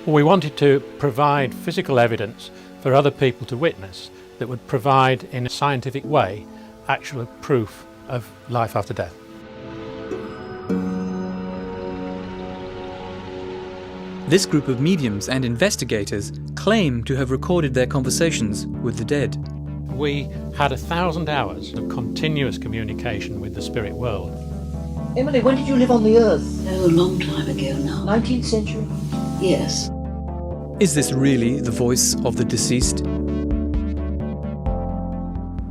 We wanted to provide physical evidence for other people to witness that would provide, in a scientific way, actual proof of life after death. This group of mediums and investigators claim to have recorded their conversations with the dead. We had 1,000 hours of continuous communication with the spirit world. Emily, when did you live on the Earth? Oh, a long time ago now. 19th century? Yes. Is this really the voice of the deceased?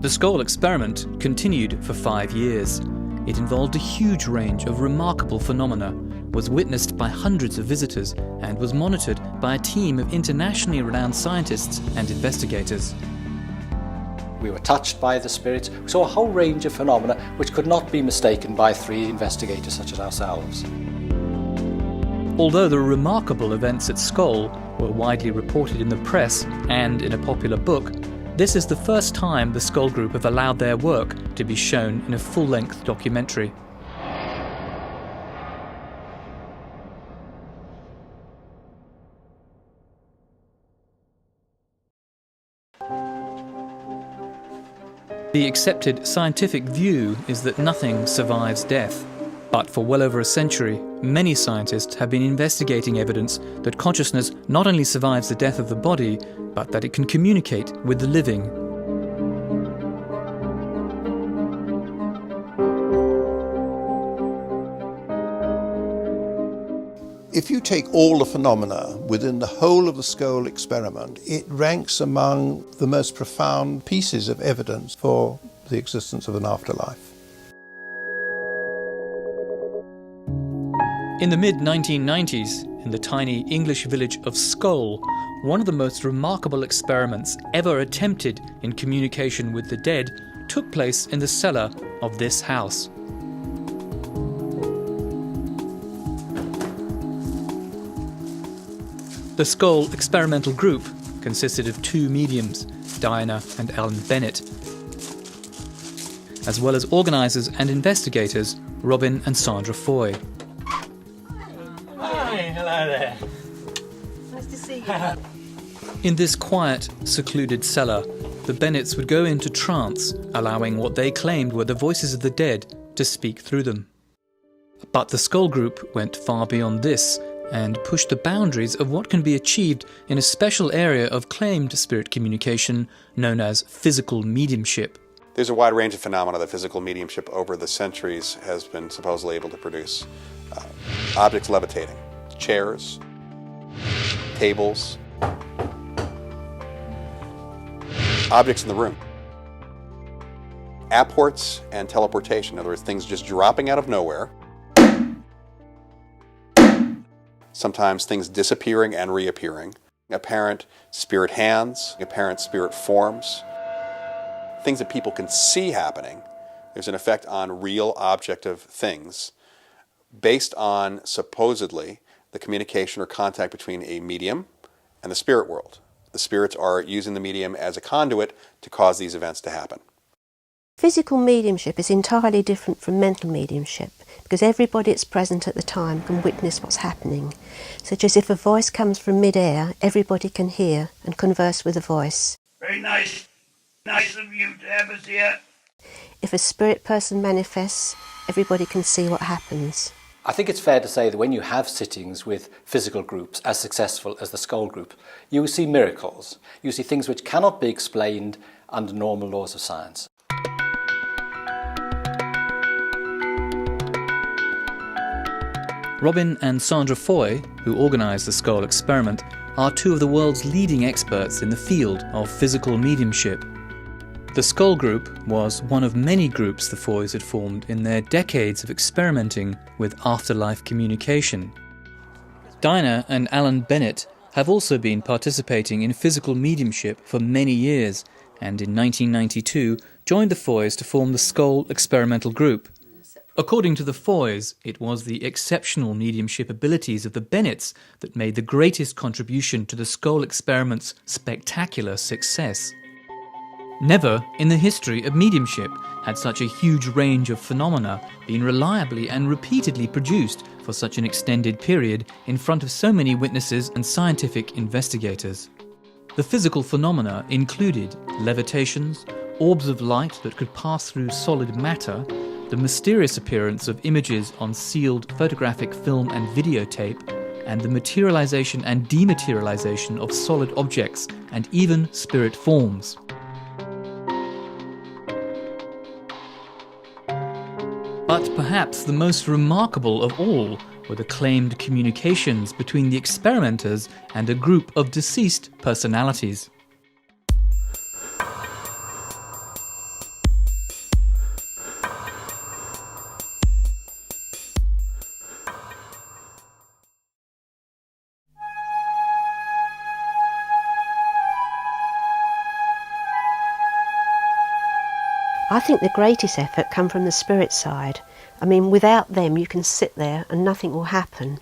The Scole experiment continued for 5 years. It involved a huge range of remarkable phenomena, was witnessed by hundreds of visitors, and was monitored by a team of internationally renowned scientists and investigators. We were touched by the spirits. We saw a whole range of phenomena which could not be mistaken by 3 investigators such as ourselves. Although the remarkable events at Scole were widely reported in the press and in a popular book, this is the first time the Scole Group have allowed their work to be shown in a full-length documentary. The accepted scientific view is that nothing survives death. But for well over a century, many scientists have been investigating evidence that consciousness not only survives the death of the body, but that it can communicate with the living. If you take all the phenomena within the whole of the Scole experiment, it ranks among the most profound pieces of evidence for the existence of an afterlife. In the mid-1990s, in the tiny English village of Scole, one of the most remarkable experiments ever attempted in communication with the dead took place in the cellar of this house. The Scole experimental group consisted of 2 mediums, Diana and Alan Bennett, as well as organisers and investigators Robin and Sandra Foy. Hello there. Nice to see you. In this quiet, secluded cellar, the Bennetts would go into trance, allowing what they claimed were the voices of the dead to speak through them. But the Scole Group went far beyond this and pushed the boundaries of what can be achieved in a special area of claimed spirit communication known as physical mediumship. There's a wide range of phenomena that physical mediumship over the centuries has been supposedly able to produce. Objects levitating, chairs, tables, objects in the room, apports and teleportation, in other words, things just dropping out of nowhere, sometimes things disappearing and reappearing, apparent spirit hands, apparent spirit forms, things that people can see happening. There's an effect on real objective things based on, supposedly, the communication or contact between a medium and the spirit world. The spirits are using the medium as a conduit to cause these events to happen. Physical mediumship is entirely different from mental mediumship because everybody that's present at the time can witness what's happening. Such as if a voice comes from mid-air, everybody can hear and converse with the voice. Very nice of you to have us here. If a spirit person manifests, everybody can see what happens. I think it's fair to say that when you have sittings with physical groups as successful as the Scole Group, you will see miracles. You see things which cannot be explained under normal laws of science. Robin and Sandra Foy, who organised the Scole experiment, are 2 of the world's leading experts in the field of physical mediumship. The Scole Group was one of many groups the Foys had formed in their decades of experimenting with afterlife communication. Dinah and Alan Bennett have also been participating in physical mediumship for many years, and in 1992 joined the Foys to form the Scole experimental group. According to the Foys, it was the exceptional mediumship abilities of the Bennetts that made the greatest contribution to the Scole experiment's spectacular success. Never in the history of mediumship had such a huge range of phenomena been reliably and repeatedly produced for such an extended period in front of so many witnesses and scientific investigators. The physical phenomena included levitations, orbs of light that could pass through solid matter, the mysterious appearance of images on sealed photographic film and videotape, and the materialization and dematerialization of solid objects and even spirit forms. But perhaps the most remarkable of all were the claimed communications between the experimenters and a group of deceased personalities. I think the greatest effort come from the spirit side. I mean, without them you can sit there and nothing will happen.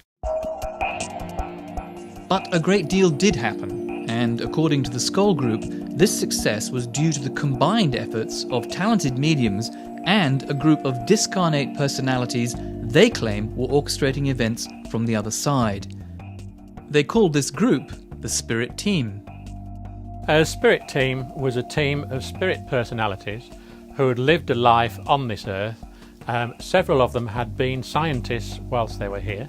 But a great deal did happen, and according to the Scole Group, this success was due to the combined efforts of talented mediums and a group of discarnate personalities they claim were orchestrating events from the other side. They called this group the Spirit Team. A spirit team was a team of spirit personalities who had lived a life on this earth. Several of them had been scientists whilst they were here.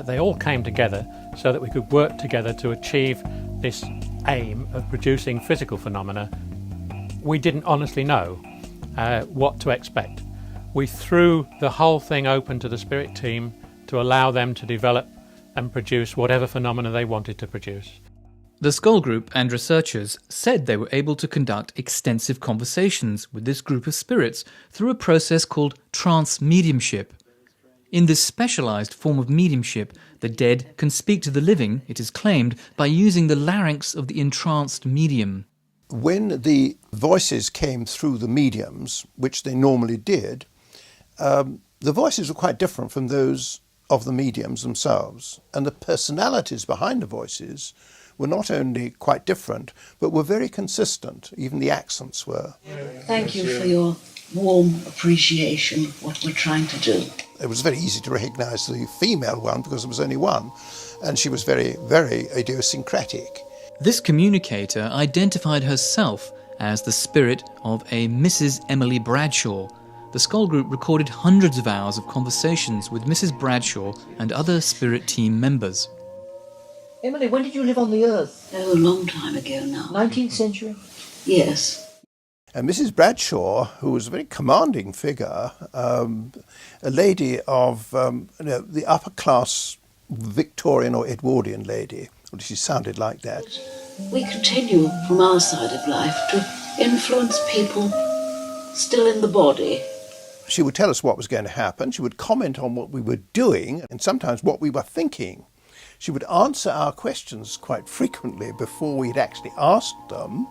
They all came together so that we could work together to achieve this aim of producing physical phenomena. We didn't honestly know what to expect. We threw the whole thing open to the spirit team to allow them to develop and produce whatever phenomena they wanted to produce. The Scole Group and researchers said they were able to conduct extensive conversations with this group of spirits through a process called trance mediumship. In this specialised form of mediumship, the dead can speak to the living, it is claimed, by using the larynx of the entranced medium. When the voices came through the mediums, which they normally did, the voices were quite different from those of the mediums themselves. And the personalities behind the voices were not only quite different, but were very consistent. Even the accents were. Thank you for your warm appreciation of what we're trying to do. It was very easy to recognise the female one because there was only one, and she was very, very idiosyncratic. This communicator identified herself as the spirit of a Mrs. Emily Bradshaw. The Scole Group recorded hundreds of hours of conversations with Mrs. Bradshaw and other spirit team members. Emily, when did you live on the earth? Oh, a long time ago now. 19th century? Yes. And Mrs. Bradshaw, who was a very commanding figure, a lady of the upper class Victorian or Edwardian lady, well, she sounded like that. We continue from our side of life to influence people still in the body. She would tell us what was going to happen. She would comment on what we were doing and sometimes what we were thinking. She would answer our questions quite frequently before we'd actually asked them,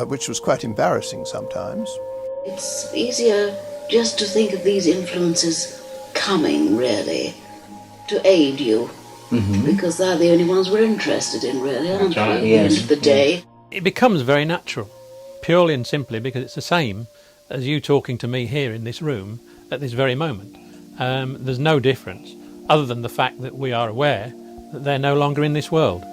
which was quite embarrassing sometimes. It's easier just to think of these influences coming, really, to aid you, because they're the only ones we're interested in, really, aren't they, at the end of the day? It becomes very natural, purely and simply because it's the same as you talking to me here in this room at this very moment. There's no difference, other than the fact that we are aware that they're no longer in this world.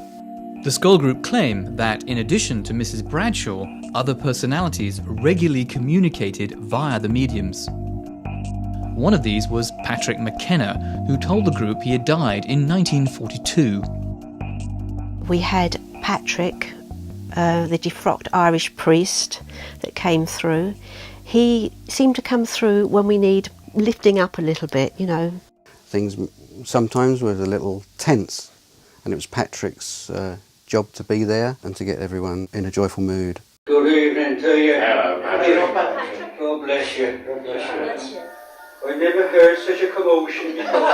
The Scole Group claim that, in addition to Mrs. Bradshaw, other personalities regularly communicated via the mediums. One of these was Patrick McKenna, who told the group he had died in 1942. We had Patrick, the defrocked Irish priest that came through. He seemed to come through when we need lifting up a little bit, you know. Things sometimes were a little tense, and it was Patrick's job to be there and to get everyone in a joyful mood. Good evening to you. Hello, Patrick. God bless you. God bless you. God bless you. I never heard such a commotion before.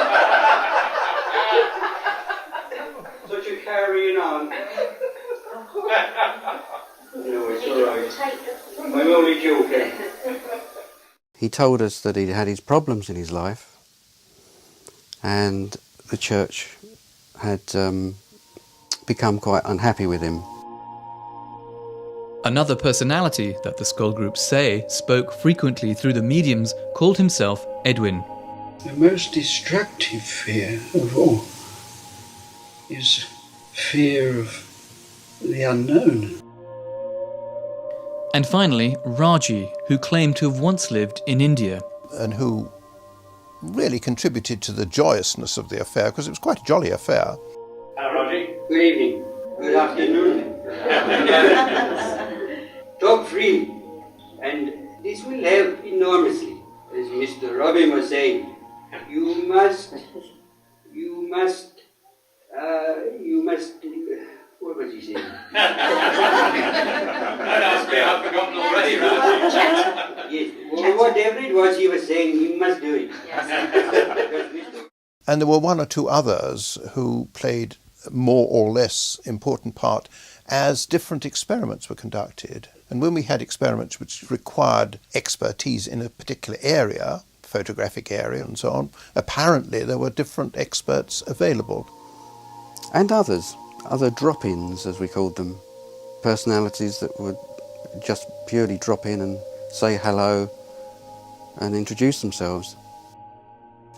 Such a carrying on. No, it's all right. I'm only joking. He told us that he had his problems in his life, and the church had become quite unhappy with him. Another personality that the Scole group say spoke frequently through the mediums called himself Edwin. The most destructive fear of all is fear of the unknown. And finally, Raji, who claimed to have once lived in India. And who really contributed to the joyousness of the affair, because it was quite a jolly affair. Hello, Roger. Good evening. Good afternoon. Talk free. And this will help enormously. As Mr. Robin was saying, you must, what was he saying? Don't ask me, I've forgotten already, Yes, well, whatever it was he was saying, you must do it. Yes. And there were one or two others who played more or less important part as different experiments were conducted. And when we had experiments which required expertise in a particular area, photographic area and so on, apparently there were different experts available. And others, other drop-ins as we called them, personalities that would just purely drop in and say hello and introduce themselves.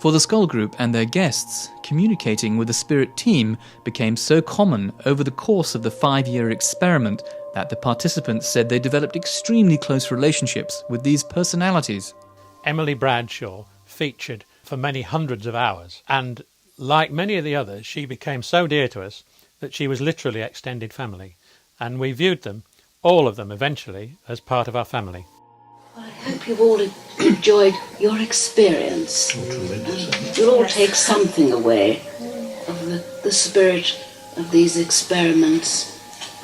For the Scole group and their guests, communicating with the spirit team became so common over the course of the 5-year experiment that the participants said they developed extremely close relationships with these personalities. Emily Bradshaw featured for many hundreds of hours, and like many of the others, she became so dear to us that she was literally extended family, and we viewed them, all of them eventually, as part of our family. Well, I hope you've all enjoyed your experience. You'll all take something away of the spirit of these experiments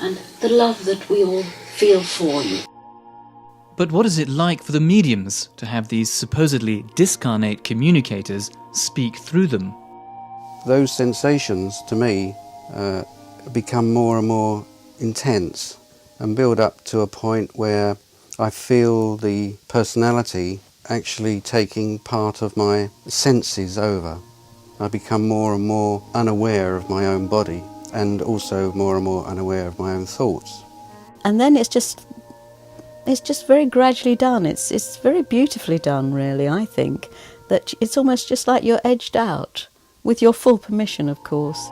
and the love that we all feel for you. But what is it like for the mediums to have these supposedly discarnate communicators speak through them? Those sensations, to me, become more and more intense and build up to a point where I feel the personality actually taking part of my senses over. I become more and more unaware of my own body and also more and more unaware of my own thoughts. And then it's just very gradually done. It's very beautifully done, really, I think. That it's almost just like you're edged out, with your full permission, of course.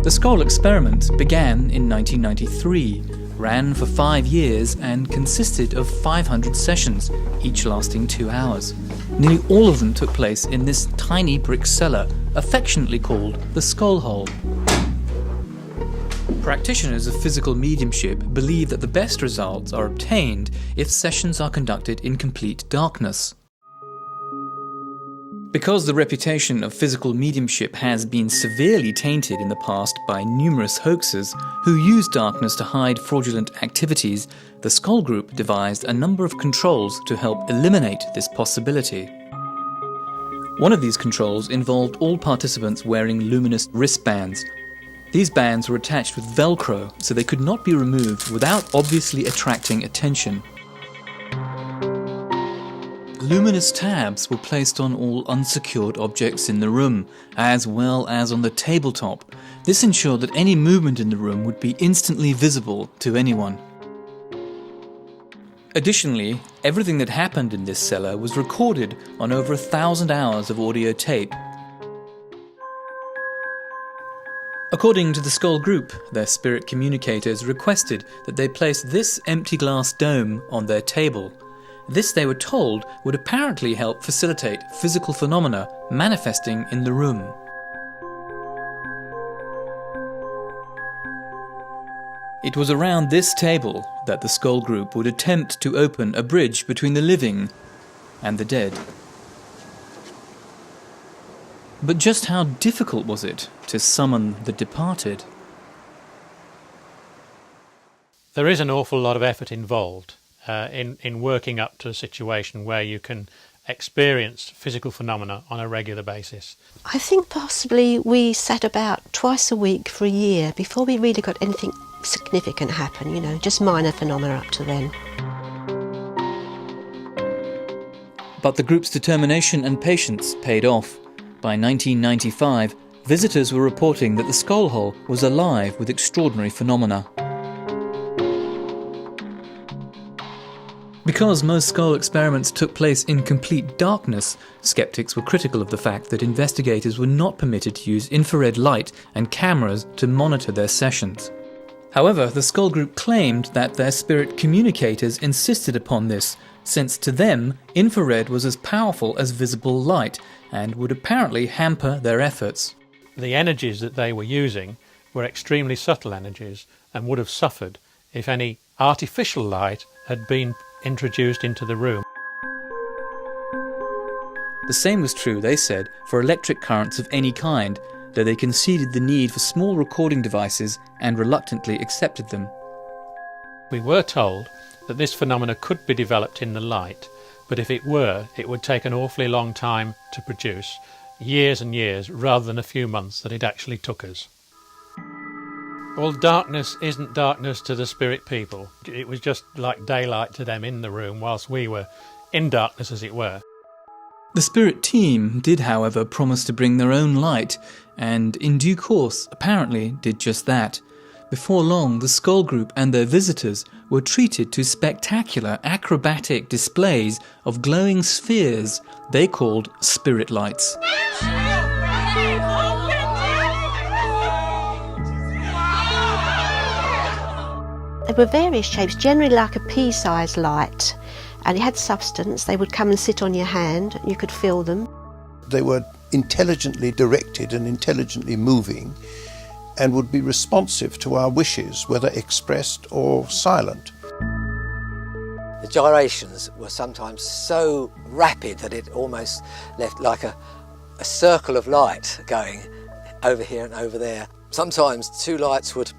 The Scole experiment began in 1993, ran for 5 years and consisted of 500 sessions, each lasting 2 hours. Nearly all of them took place in this tiny brick cellar, affectionately called the Scole Hole. Practitioners of physical mediumship believe that the best results are obtained if sessions are conducted in complete darkness. Because the reputation of physical mediumship has been severely tainted in the past by numerous hoaxers who use darkness to hide fraudulent activities, the Scole group devised a number of controls to help eliminate this possibility. One of these controls involved all participants wearing luminous wristbands. These bands were attached with Velcro so they could not be removed without obviously attracting attention. Luminous tabs were placed on all unsecured objects in the room, as well as on the tabletop. This ensured that any movement in the room would be instantly visible to anyone. Additionally, everything that happened in this cellar was recorded on over 1,000 hours of audio tape. According to the Scole group, their spirit communicators requested that they place this empty glass dome on their table. This, they were told, would apparently help facilitate physical phenomena manifesting in the room. It was around this table that the Scole group would attempt to open a bridge between the living and the dead. But just how difficult was it to summon the departed? There is an awful lot of effort involved. in working up to a situation where you can experience physical phenomena on a regular basis? I think possibly we sat about twice a week for a year before we really got anything significant happen, you know, just minor phenomena up to then. But the group's determination and patience paid off. By 1995, visitors were reporting that the Scole hole was alive with extraordinary phenomena. Because most Scole experiments took place in complete darkness, skeptics were critical of the fact that investigators were not permitted to use infrared light and cameras to monitor their sessions. However, the Scole group claimed that their spirit communicators insisted upon this, since to them, infrared was as powerful as visible light and would apparently hamper their efforts. The energies that they were using were extremely subtle energies and would have suffered if any artificial light had been introduced into the room. The same was true, they said, for electric currents of any kind, though they conceded the need for small recording devices and reluctantly accepted them. We were told that this phenomena could be developed in the light, but if it were, it would take an awfully long time to produce, years and years, rather than a few months that it actually took us. Well, darkness isn't darkness to the spirit people. It was just like daylight to them in the room, whilst we were in darkness, as it were. The spirit team did, however, promise to bring their own light, and in due course apparently did just that. Before long, the Scole group and their visitors were treated to spectacular acrobatic displays of glowing spheres they called spirit lights. There were various shapes, generally like a pea-sized light, and it had substance. They would come and sit on your hand, and you could feel them. They were intelligently directed and intelligently moving, and would be responsive to our wishes, whether expressed or silent. The gyrations were sometimes so rapid that it almost left like a circle of light going over here and over there. Sometimes two lights would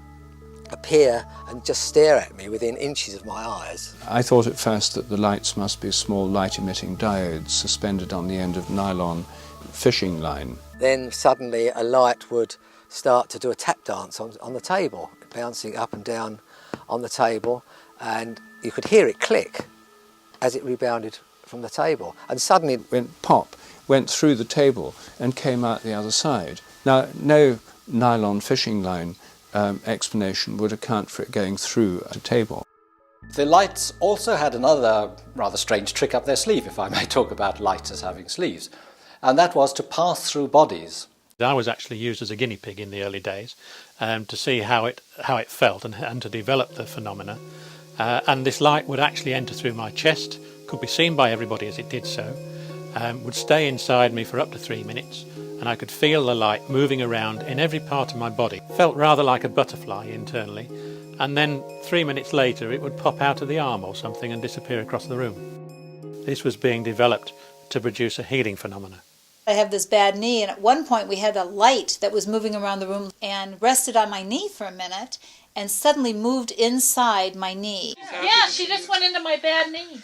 appear and just stare at me within inches of my eyes. I thought at first that the lights must be small light-emitting diodes suspended on the end of nylon fishing line. Then suddenly a light would start to do a tap dance on the table, bouncing up and down on the table, and you could hear it click as it rebounded from the table. And suddenly it went pop, went through the table and came out the other side. Now, no nylon fishing line explanation would account for it going through a table. The lights also had another rather strange trick up their sleeve, if I may talk about lights as having sleeves, and that was to pass through bodies. I was actually used as a guinea pig in the early days to see how it felt and to develop the phenomena. And this light would actually enter through my chest, could be seen by everybody as it did so, would stay inside me for up to 3 minutes, and I could feel the light moving around in every part of my body. Felt rather like a butterfly internally, and then 3 minutes later it would pop out of the arm or something and disappear across the room. This was being developed to produce a healing phenomena. I have this bad knee, and at one point we had a light that was moving around the room and rested on my knee for a minute and suddenly moved inside my knee. Yeah, she just went into my bad knee.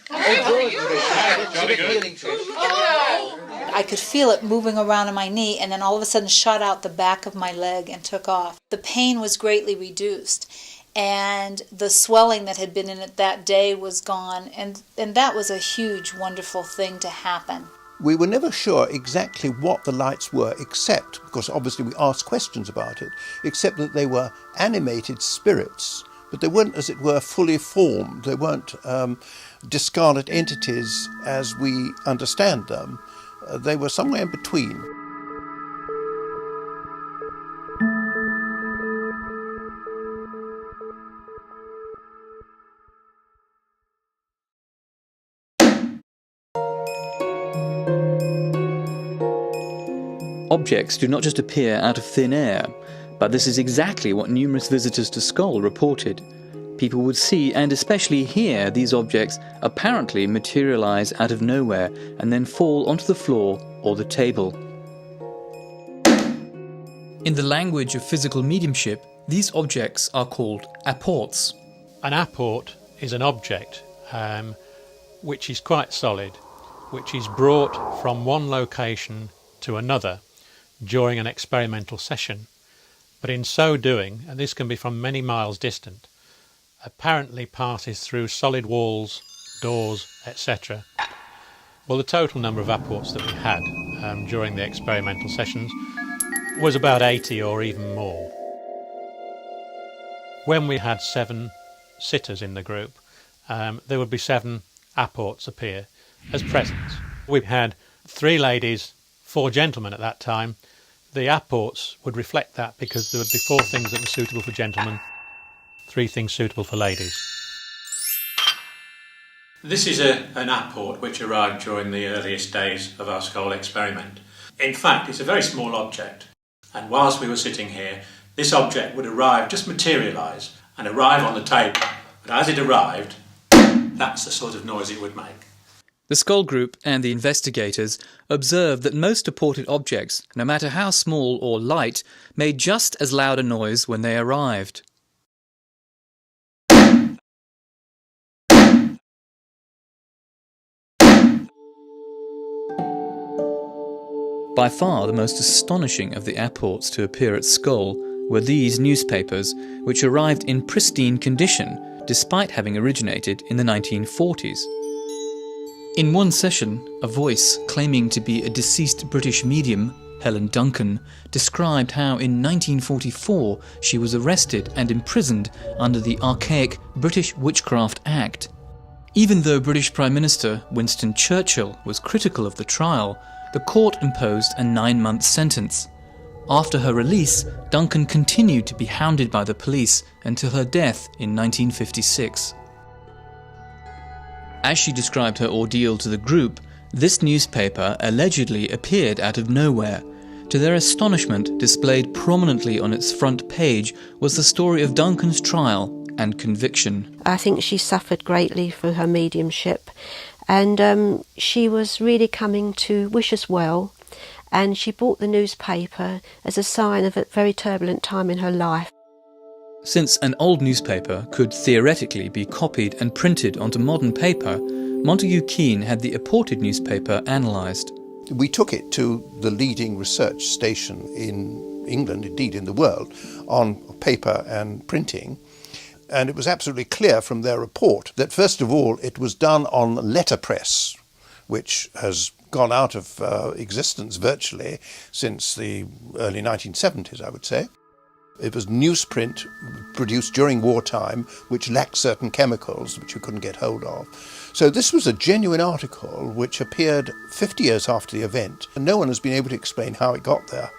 I could feel it moving around in my knee and then all of a sudden shot out the back of my leg and took off. The pain was greatly reduced, and the swelling that had been in it that day was gone, and that was a huge, wonderful thing to happen. We were never sure exactly what the lights were, except, because obviously we asked questions about it, except that they were animated spirits, but they weren't, as it were, fully formed. They weren't discarnate entities as we understand them. They were somewhere in between. Objects do not just appear out of thin air, but this is exactly what numerous visitors to Scole reported. People would see and especially hear these objects apparently materialize out of nowhere and then fall onto the floor or the table. In the language of physical mediumship, these objects are called apports. An apport is an object which is quite solid, which is brought from one location to another during an experimental session, but in so doing, and this can be from many miles distant, apparently passes through solid walls, doors, etc. Well, the total number of apports that we had during the experimental sessions was about 80 or even more. When we had 7 sitters in the group, there would be 7 apports appear as presents. We had 3 ladies, 4 gentlemen at that time. The apports would reflect that because there would be 4 things that were suitable for gentlemen, 3 things suitable for ladies. This is an apport which arrived during the earliest days of our Scole experiment. In fact, it's a very small object, and whilst we were sitting here, this object would arrive, just materialise, and arrive on the table. But as it arrived, that's the sort of noise it would make. The Scole group and the investigators observed that most apported objects, no matter how small or light, made just as loud a noise when they arrived. By far the most astonishing of the apports to appear at Scole were these newspapers, which arrived in pristine condition despite having originated in the 1940s. In one session, a voice claiming to be a deceased British medium, Helen Duncan, described how in 1944 she was arrested and imprisoned under the archaic British Witchcraft Act. Even though British Prime Minister Winston Churchill was critical of the trial, the court imposed a 9-month sentence. After her release, Duncan continued to be hounded by the police until her death in 1956. As she described her ordeal to the group, this newspaper allegedly appeared out of nowhere. To their astonishment, displayed prominently on its front page was the story of Duncan's trial and conviction. I think she suffered greatly through her mediumship, and she was really coming to wish us well, and she bought the newspaper as a sign of a very turbulent time in her life. Since an old newspaper could theoretically be copied and printed onto modern paper, Montague Keen had the apported newspaper analysed. We took it to the leading research station in England, indeed in the world, on paper and printing. And it was absolutely clear from their report that, first of all, it was done on letterpress, which has gone out of existence virtually since the early 1970s, I would say. It was newsprint produced during wartime, which lacked certain chemicals which you couldn't get hold of. So this was a genuine article which appeared 50 years after the event, and no one has been able to explain how it got there.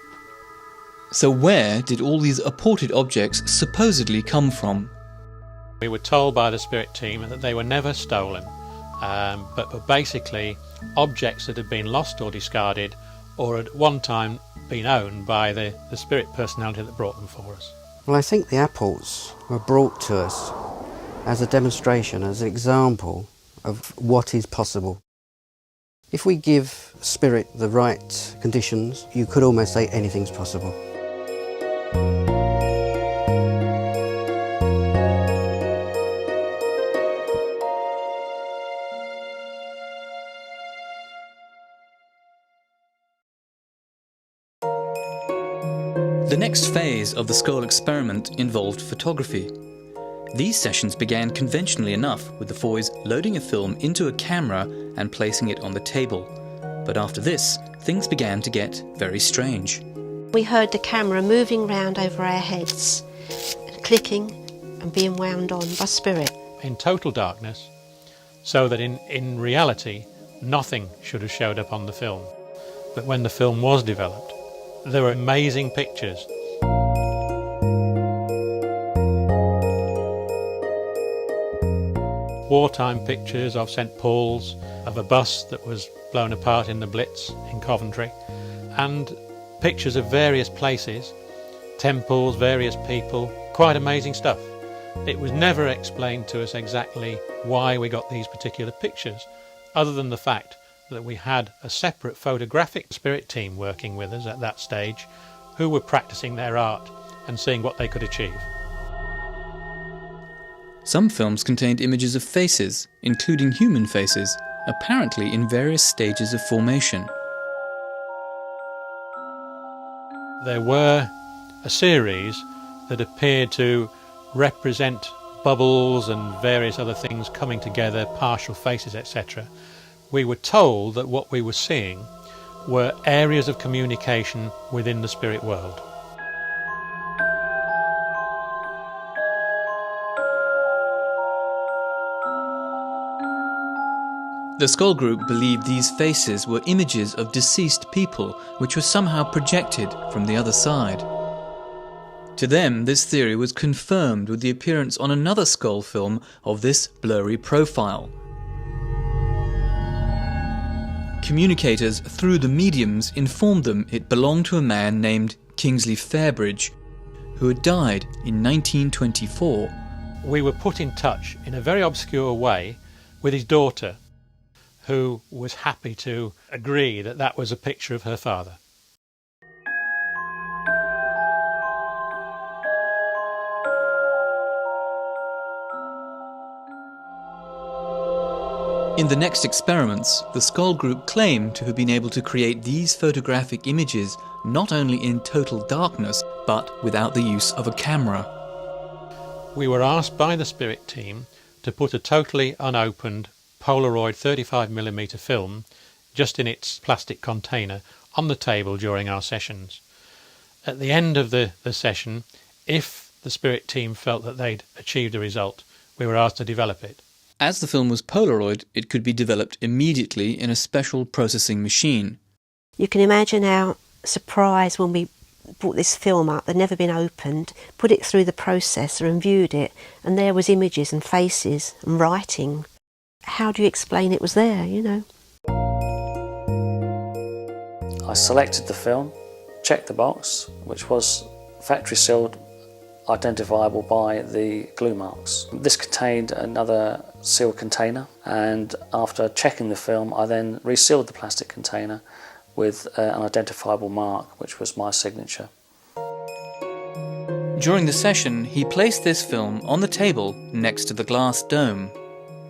So where did all these apported objects supposedly come from? We were told by the spirit team that they were never stolen, but were basically objects that had been lost or discarded, or at one time been owned by the spirit personality that brought them for us. Well, I think the apports were brought to us as a demonstration, as an example of what is possible. If we give spirit the right conditions, you could almost say anything's possible. The next phase of the Scole experiment involved photography. These sessions began conventionally enough, with the Foys loading a film into a camera and placing it on the table. But after this, things began to get very strange. We heard the camera moving round over our heads, clicking and being wound on by spirit. In total darkness, so that in reality, nothing should have showed up on the film. But when the film was developed, there were amazing pictures. Wartime pictures of St Paul's, of a bus that was blown apart in the Blitz in Coventry, and pictures of various places, temples, various people, quite amazing stuff. It was never explained to us exactly why we got these particular pictures, other than the fact that we had a separate photographic spirit team working with us at that stage, who were practicing their art and seeing what they could achieve. Some films contained images of faces, including human faces, apparently in various stages of formation. There were a series that appeared to represent bubbles and various other things coming together, partial faces, etc. We were told that what we were seeing were areas of communication within the spirit world. The Scole group believed these faces were images of deceased people which were somehow projected from the other side. To them, this theory was confirmed with the appearance on another Scole film of this blurry profile. Communicators through the mediums informed them it belonged to a man named Kingsley Fairbridge, who had died in 1924. We were put in touch in a very obscure way with his daughter, who was happy to agree that that was a picture of her father. In the next experiments, the Scole group claimed to have been able to create these photographic images not only in total darkness, but without the use of a camera. We were asked by the spirit team to put a totally unopened Polaroid 35mm film just in its plastic container on the table during our sessions. At the end of the session, if the spirit team felt that they'd achieved a result, we were asked to develop it. As the film was Polaroid, it could be developed immediately in a special processing machine. You can imagine our surprise when we brought this film up, they'd never been opened, put it through the processor and viewed it, and there was images and faces and writing. How do you explain it was there, you know? I selected the film, checked the box, which was factory sealed, identifiable by the glue marks. This contained another sealed container, and after checking the film I then resealed the plastic container with an identifiable mark, which was my signature. During the session, he placed this film on the table next to the glass dome.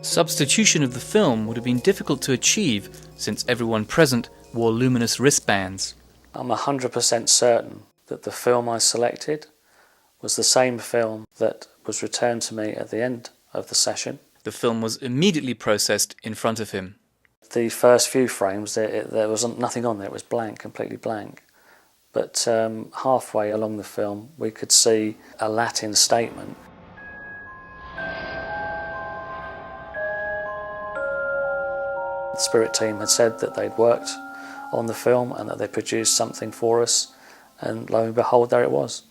Substitution of the film would have been difficult to achieve since everyone present wore luminous wristbands. I'm 100% certain that the film I selected was the same film that was returned to me at the end of the session. The film was immediately processed in front of him. The first few frames, there was nothing on there, it was blank, completely blank. But halfway along the film we could see a Latin statement. The spirit team had said that they'd worked on the film and that they produced something for us, and lo and behold, there it was.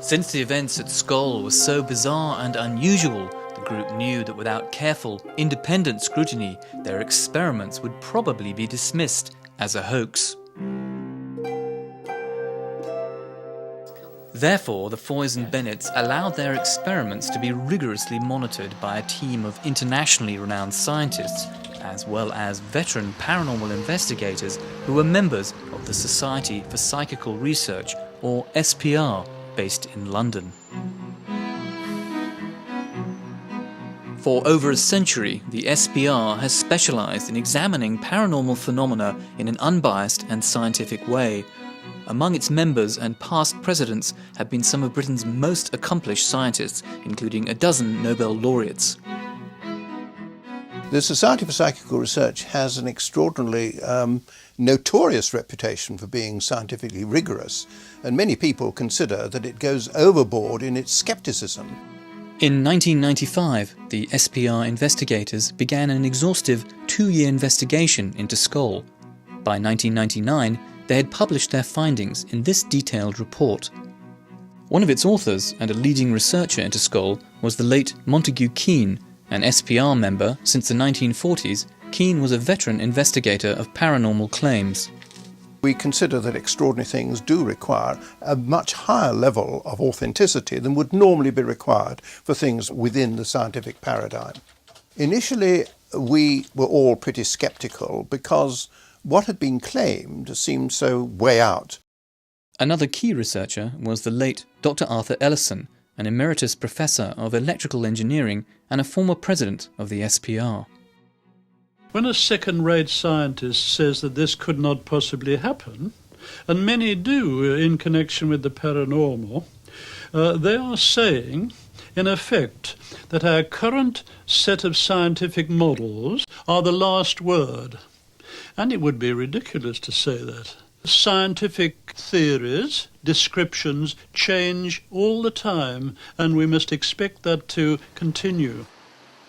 Since the events at Scole were so bizarre and unusual, the group knew that without careful, independent scrutiny, their experiments would probably be dismissed as a hoax. Therefore, the Foys and Bennetts allowed their experiments to be rigorously monitored by a team of internationally renowned scientists, as well as veteran paranormal investigators who were members of the Society for Psychical Research, or SPR, based in London. For over a century, the SPR has specialised in examining paranormal phenomena in an unbiased and scientific way. Among its members and past presidents have been some of Britain's most accomplished scientists, including a dozen Nobel laureates. The Society for Psychical Research has an extraordinarily notorious reputation for being scientifically rigorous, and many people consider that it goes overboard in its scepticism. In 1995, the SPR investigators began an exhaustive 2-year investigation into Scole. By 1999, they had published their findings in this detailed report. One of its authors and a leading researcher into Scole was the late Montague Keane, an SPR member since the 1940s. Keane was a veteran investigator of paranormal claims. We consider that extraordinary things do require a much higher level of authenticity than would normally be required for things within the scientific paradigm. Initially, we were all pretty sceptical because what had been claimed seemed so way out. Another key researcher was the late Dr. Arthur Ellison, an emeritus professor of electrical engineering and a former president of the SPR. When a second-rate scientist says that this could not possibly happen, and many do in connection with the paranormal, they are saying, in effect, that our current set of scientific models are the last word. And it would be ridiculous to say that. Scientific theories, descriptions change all the time, and we must expect that to continue.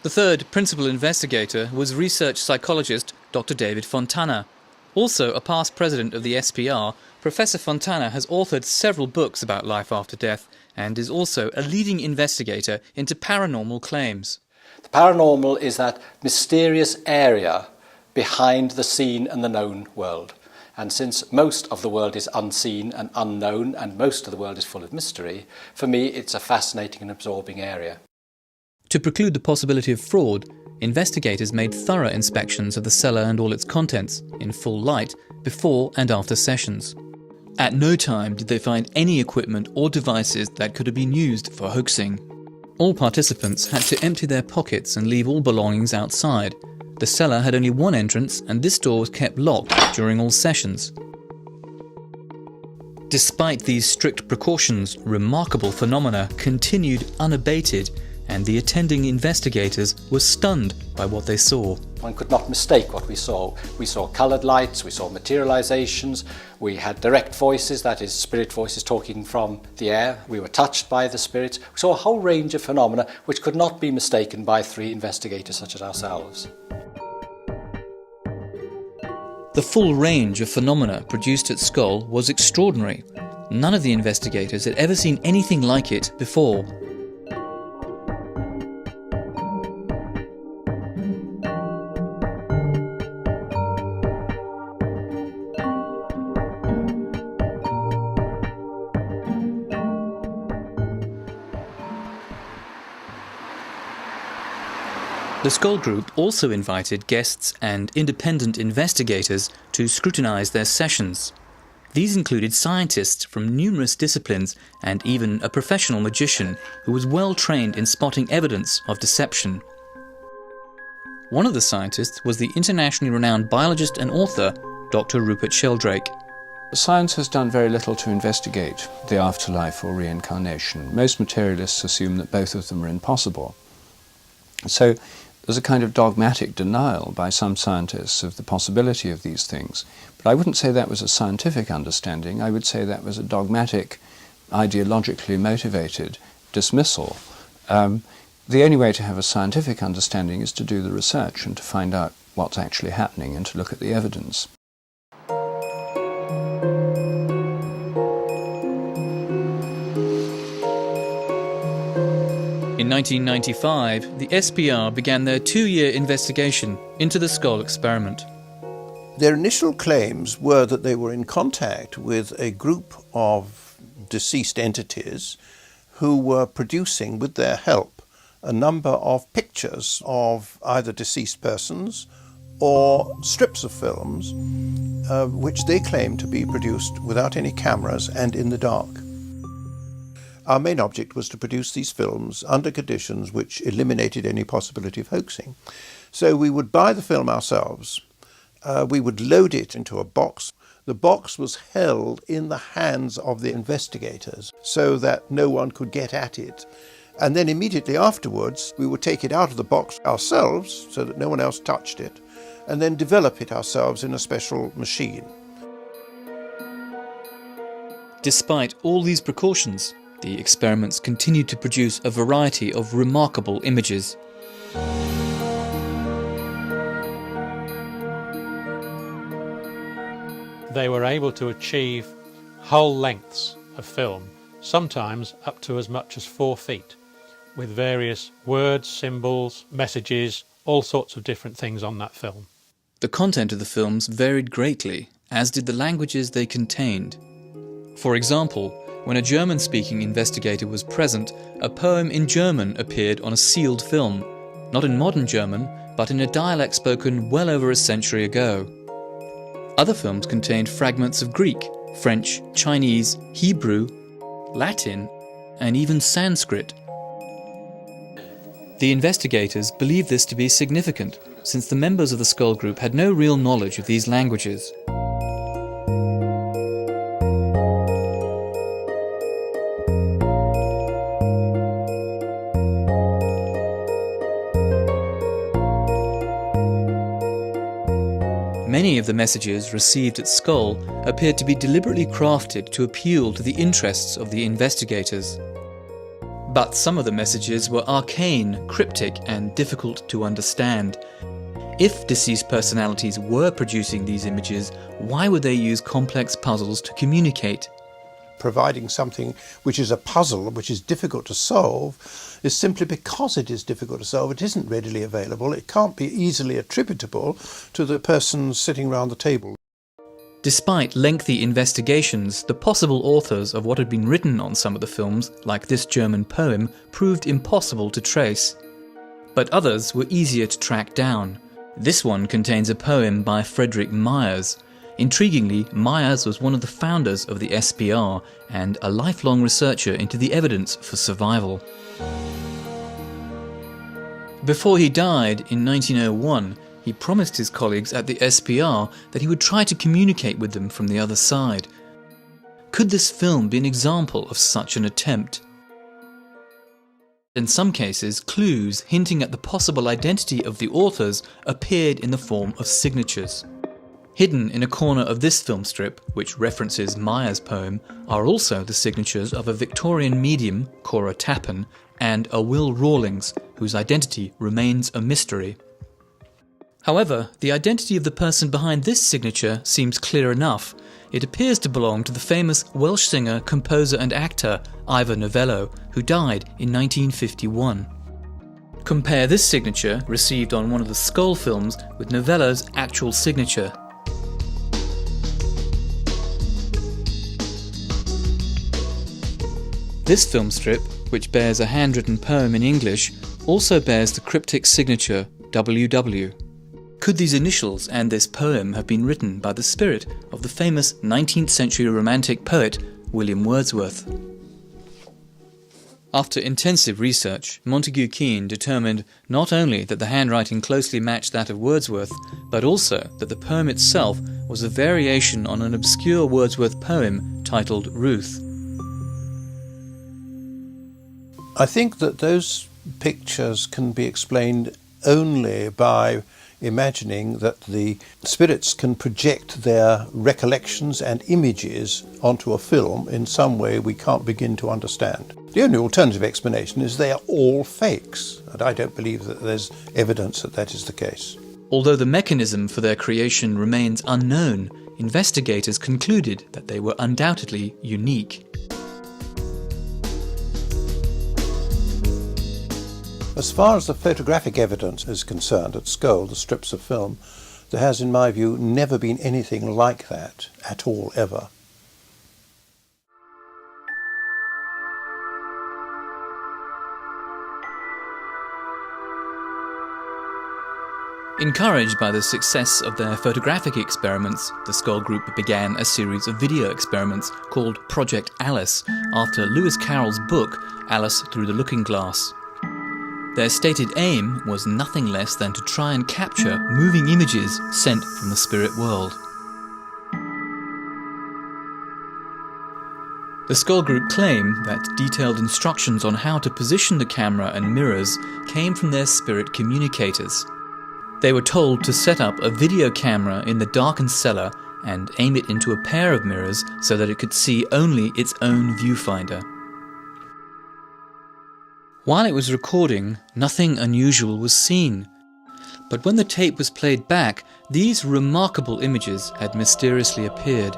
The third principal investigator was research psychologist Dr. David Fontana. Also a past president of the SPR, Professor Fontana has authored several books about life after death and is also a leading investigator into paranormal claims. The paranormal is that mysterious area behind the seen and the known world. And since most of the world is unseen and unknown, and most of the world is full of mystery, for me it's a fascinating and absorbing area. To preclude the possibility of fraud, investigators made thorough inspections of the cellar and all its contents, in full light, before and after sessions. At no time did they find any equipment or devices that could have been used for hoaxing. All participants had to empty their pockets and leave all belongings outside. The cellar had only one entrance, and this door was kept locked during all sessions. Despite these strict precautions, remarkable phenomena continued unabated, and the attending investigators were stunned by what they saw. One could not mistake what we saw. We saw coloured lights, we saw materializations, we had direct voices, that is, spirit voices talking from the air. We were touched by the spirits. We saw a whole range of phenomena which could not be mistaken by three investigators such as ourselves. The full range of phenomena produced at Scole was extraordinary. None of the investigators had ever seen anything like it before. The Scole Group also invited guests and independent investigators to scrutinise their sessions. These included scientists from numerous disciplines and even a professional magician who was well trained in spotting evidence of deception. One of the scientists was the internationally renowned biologist and author, Dr. Rupert Sheldrake. Science has done very little to investigate the afterlife or reincarnation. Most materialists assume that both of them are impossible. So there's a kind of dogmatic denial by some scientists of the possibility of these things. But I wouldn't say that was a scientific understanding. I would say that was a dogmatic, ideologically motivated dismissal. The only way to have a scientific understanding is to do the research and to find out what's actually happening and to look at the evidence. In 1995, the SPR began their 2-year investigation into the Scole experiment. Their initial claims were that they were in contact with a group of deceased entities who were producing, with their help, a number of pictures of either deceased persons or strips of films, which they claimed to be produced without any cameras and in the dark. Our main object was to produce these films under conditions which eliminated any possibility of hoaxing. So we would buy the film ourselves, we would load it into a box. The box was held in the hands of the investigators so that no one could get at it. And then immediately afterwards, we would take it out of the box ourselves so that no one else touched it, and then develop it ourselves in a special machine. Despite all these precautions, the experiments continued to produce a variety of remarkable images. They were able to achieve whole lengths of film, sometimes up to as much as 4 feet, with various words, symbols, messages, all sorts of different things on that film. The content of the films varied greatly, as did the languages they contained. For example, when a German-speaking investigator was present, a poem in German appeared on a sealed film, not in modern German, but in a dialect spoken well over a century ago. Other films contained fragments of Greek, French, Chinese, Hebrew, Latin, and even Sanskrit. The investigators believed this to be significant, since the members of the Scole group had no real knowledge of these languages. Many of the messages received at Scole appeared to be deliberately crafted to appeal to the interests of the investigators. But some of the messages were arcane, cryptic, and difficult to understand. If deceased personalities were producing these images, why would they use complex puzzles to communicate? Providing something which is a puzzle, which is difficult to solve, is simply because it is difficult to solve. It isn't readily available. It can't be easily attributable to the person sitting around the table. Despite lengthy investigations, the possible authors of what had been written on some of the films, like this German poem, proved impossible to trace. But others were easier to track down. This one contains a poem by Frederick Myers. Intriguingly, Myers was one of the founders of the SPR and a lifelong researcher into the evidence for survival. Before he died in 1901, he promised his colleagues at the SPR that he would try to communicate with them from the other side. Could this film be an example of such an attempt? In some cases, clues hinting at the possible identity of the authors appeared in the form of signatures. Hidden in a corner of this film strip, which references Myers' poem, are also the signatures of a Victorian medium, Cora Tappan, and a Will Rawlings, whose identity remains a mystery. However, the identity of the person behind this signature seems clear enough. It appears to belong to the famous Welsh singer, composer and actor Ivor Novello, who died in 1951. Compare this signature, received on one of the Scole films, with Novello's actual signature. This film strip, which bears a handwritten poem in English, also bears the cryptic signature WW. Could these initials and this poem have been written by the spirit of the famous 19th century Romantic poet William Wordsworth? After intensive research, Montague Keen determined not only that the handwriting closely matched that of Wordsworth, but also that the poem itself was a variation on an obscure Wordsworth poem titled Ruth. I think that those pictures can be explained only by imagining that the spirits can project their recollections and images onto a film in some way we can't begin to understand. The only alternative explanation is they are all fakes, and I don't believe that there's evidence that that is the case. Although the mechanism for their creation remains unknown, investigators concluded that they were undoubtedly unique. As far as the photographic evidence is concerned at Scole, the strips of film, there has, in my view, never been anything like that at all, ever. Encouraged by the success of their photographic experiments, the Scole group began a series of video experiments called Project Alice, after Lewis Carroll's book, Alice Through the Looking Glass. Their stated aim was nothing less than to try and capture moving images sent from the spirit world. The Scole group claim that detailed instructions on how to position the camera and mirrors came from their spirit communicators. They were told to set up a video camera in the darkened cellar and aim it into a pair of mirrors so that it could see only its own viewfinder. While it was recording, nothing unusual was seen. But when the tape was played back, these remarkable images had mysteriously appeared.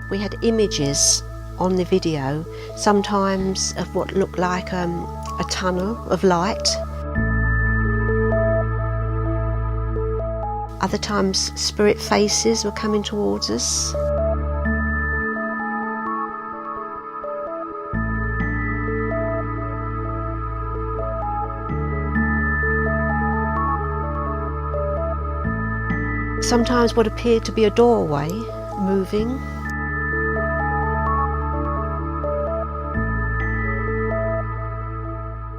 We had images on the video, sometimes of what looked like a tunnel of light. Other times spirit faces were coming towards us. Sometimes what appeared to be a doorway moving.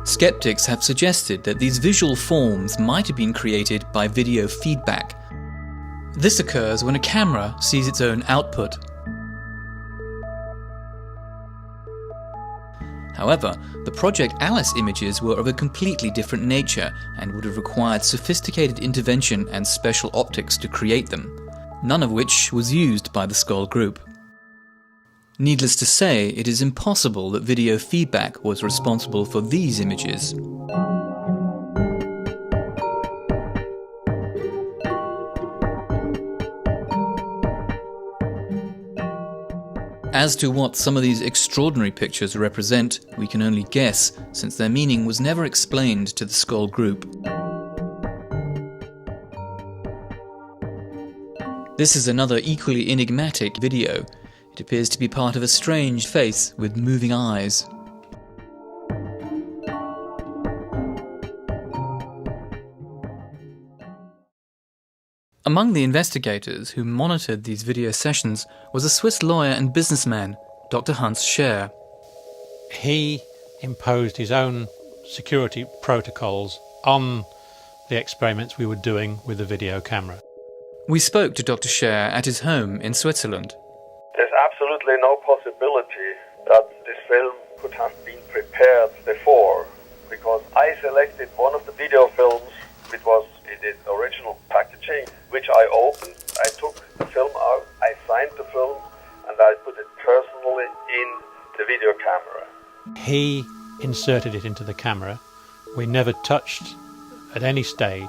Skeptics have suggested that these visual forms might have been created by video feedback. This occurs when a camera sees its own output. However, the Project Alice images were of a completely different nature and would have required sophisticated intervention and special optics to create them, none of which was used by the Scole group. Needless to say, it is impossible that video feedback was responsible for these images. As to what some of these extraordinary pictures represent, we can only guess, since their meaning was never explained to the Scole group. This is another equally enigmatic video. It appears to be part of a strange face with moving eyes. Among the investigators who monitored these video sessions was a Swiss lawyer and businessman, Dr. Hans Scher. He imposed his own security protocols on the experiments we were doing with the video camera. We spoke to Dr. Scher at his home in Switzerland. There's absolutely no possibility that this film could have been prepared before, because I selected one of the video films which was in its original packaging, which I opened. I took the film out, I signed the film, and I put it personally in the video camera. He inserted it into the camera. We never touched at any stage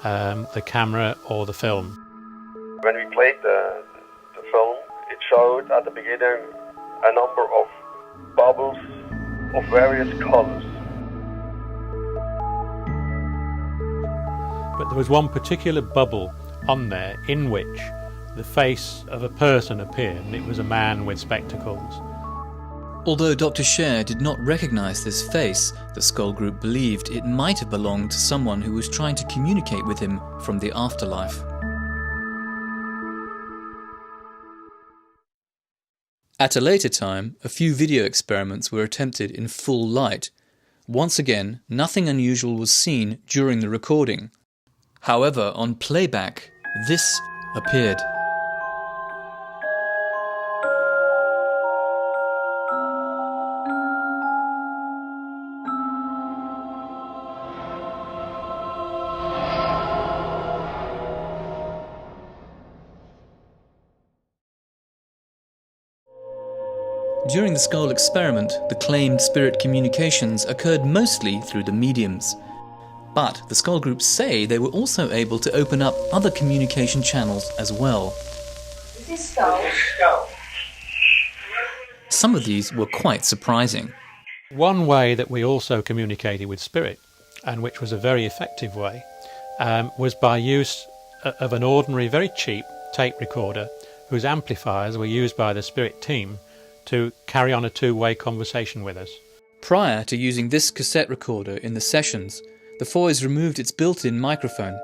the camera or the film. When we played the film, it showed at the beginning a number of bubbles of various colors. But there was one particular bubble on there in which the face of a person appeared, and it was a man with spectacles. Although Dr. Scher did not recognise this face, the Scole group believed it might have belonged to someone who was trying to communicate with him from the afterlife. At a later time, a few video experiments were attempted in full light. Once again, nothing unusual was seen during the recording. However, on playback, this appeared. During the Scole experiment, the claimed spirit communications occurred mostly through the mediums. But the Scole group say they were also able to open up other communication channels as well. Is this Scole? Some of these were quite surprising. One way that we also communicated with spirit, and which was a very effective way, was by use of an ordinary, very cheap tape recorder whose amplifiers were used by the spirit team to carry on a two-way conversation with us. Prior to using this cassette recorder in the sessions, the Foys removed its built-in microphone.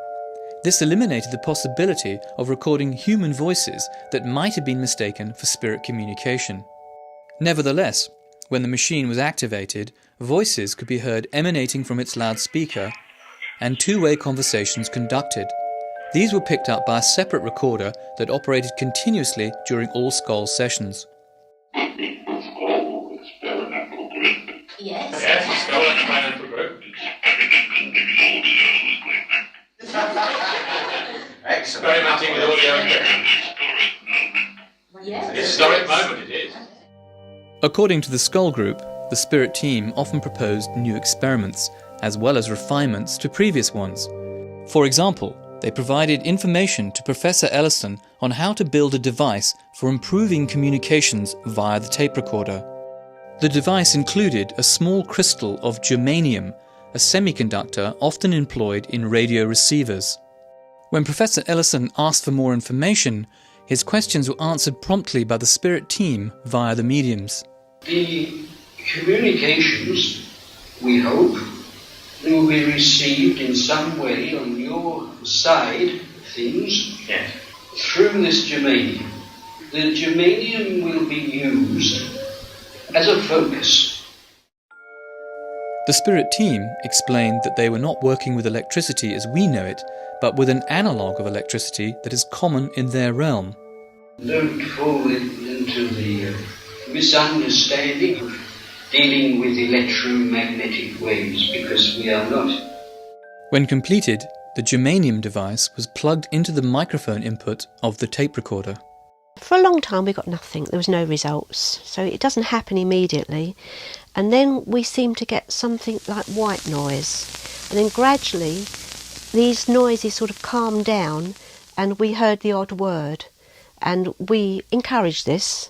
This eliminated the possibility of recording human voices that might have been mistaken for spirit communication. Nevertheless, when the machine was activated, voices could be heard emanating from its loudspeaker and two-way conversations conducted. These were picked up by a separate recorder that operated continuously during all Scole sessions. Yes. Yes, Scole experimental group. Experimenting with audio and video. Yes. Historic moment it is. According to the Scole group, the spirit team often proposed new experiments, as well as refinements to previous ones. For example, they provided information to Professor Ellison on how to build a device for improving communications via the tape recorder. The device included a small crystal of germanium, a semiconductor often employed in radio receivers. When Professor Ellison asked for more information, his questions were answered promptly by the spirit team via the mediums. The communications, we hope, will be received in some way on your side things through this germanium. The germanium will be used as a focus. The spirit team explained that they were not working with electricity as we know it, but with an analogue of electricity that is common in their realm. Don't fall into the misunderstanding of dealing with electromagnetic waves, because we are not. When completed, the germanium device was plugged into the microphone input of the tape recorder. For a long time we got nothing, there was no results, so it doesn't happen immediately. And then we seemed to get something like white noise. And then gradually these noises sort of calmed down and we heard the odd word. And we encouraged this.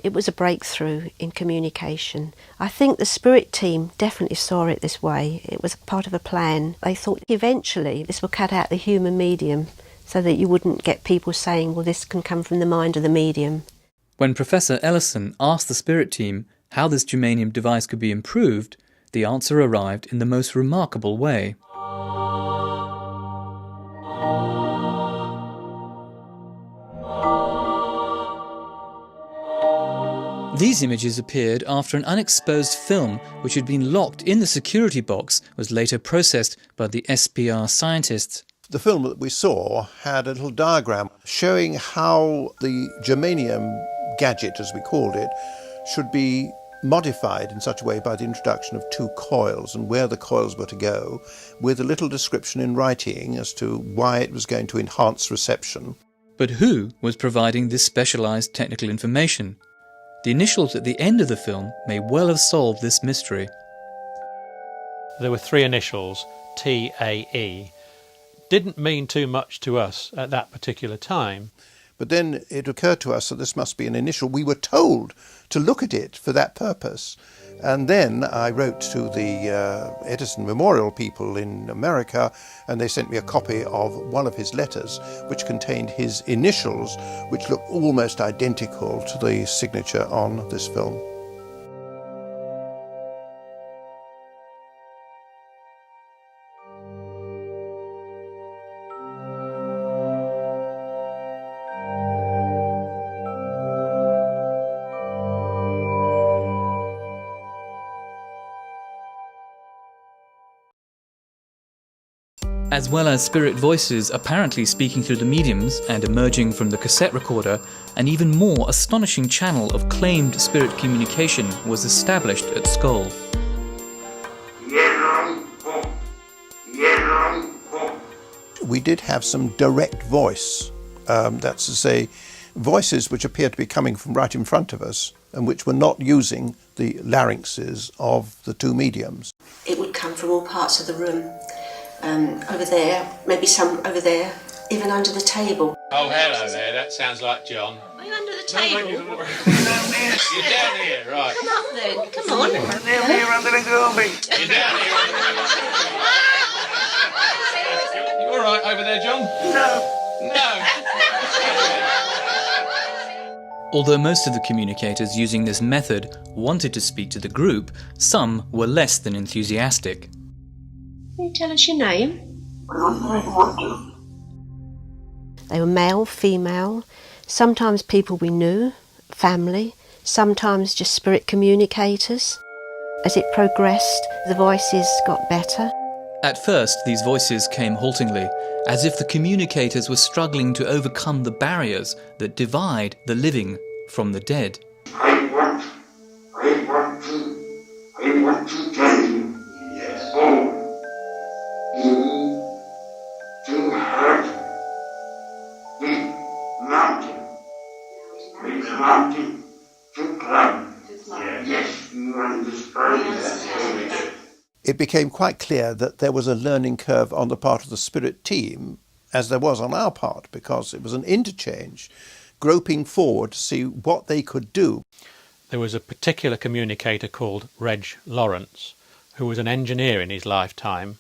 It was a breakthrough in communication. I think the spirit team definitely saw it this way. It was part of a plan. They thought eventually this will cut out the human medium so that you wouldn't get people saying, well, this can come from the mind of the medium. When Professor Ellison asked the spirit team how this germanium device could be improved, the answer arrived in the most remarkable way. These images appeared after an unexposed film which had been locked in the security box was later processed by the SPR scientists. The film that we saw had a little diagram showing how the germanium gadget, as we called it, should be modified in such a way by the introduction of 2 coils and where the coils were to go, with a little description in writing as to why it was going to enhance reception. But who was providing this specialised technical information? The initials at the end of the film may well have solved this mystery. There were 3 initials, TAE. Didn't mean too much to us at that particular time. But then it occurred to us that this must be an initial. We were told to look at it for that purpose. And then I wrote to the Edison Memorial people in America, and they sent me a copy of one of his letters, which contained his initials, which looked almost identical to the signature on this film. As well as spirit voices apparently speaking through the mediums and emerging from the cassette recorder, an even more astonishing channel of claimed spirit communication was established at Scole. We did have some direct voice, that's to say, voices which appeared to be coming from right in front of us and which were not using the larynxes of the 2 mediums. It would come from all parts of the room. Over there, maybe some over there, even under the table. Oh, hello there, that sounds like John. Are you under the table? You're down here, right. Come up then, come on. I'm down here under the garbage. You're down here. You all right over there, John? No. Although most of the communicators using this method wanted to speak to the group, some were less than enthusiastic. Can you tell us your name? They were male, female, sometimes people we knew, family, sometimes just spirit communicators. As it progressed, the voices got better. At first, these voices came haltingly, as if the communicators were struggling to overcome the barriers that divide the living from the dead. I want to tell you, yes, all. You heard the mountain. With the mountain to climb. Yes, you understand. It became quite clear that there was a learning curve on the part of the spirit team, as there was on our part, because it was an interchange, groping forward to see what they could do. There was a particular communicator called Reg Lawrence, who was an engineer in his lifetime,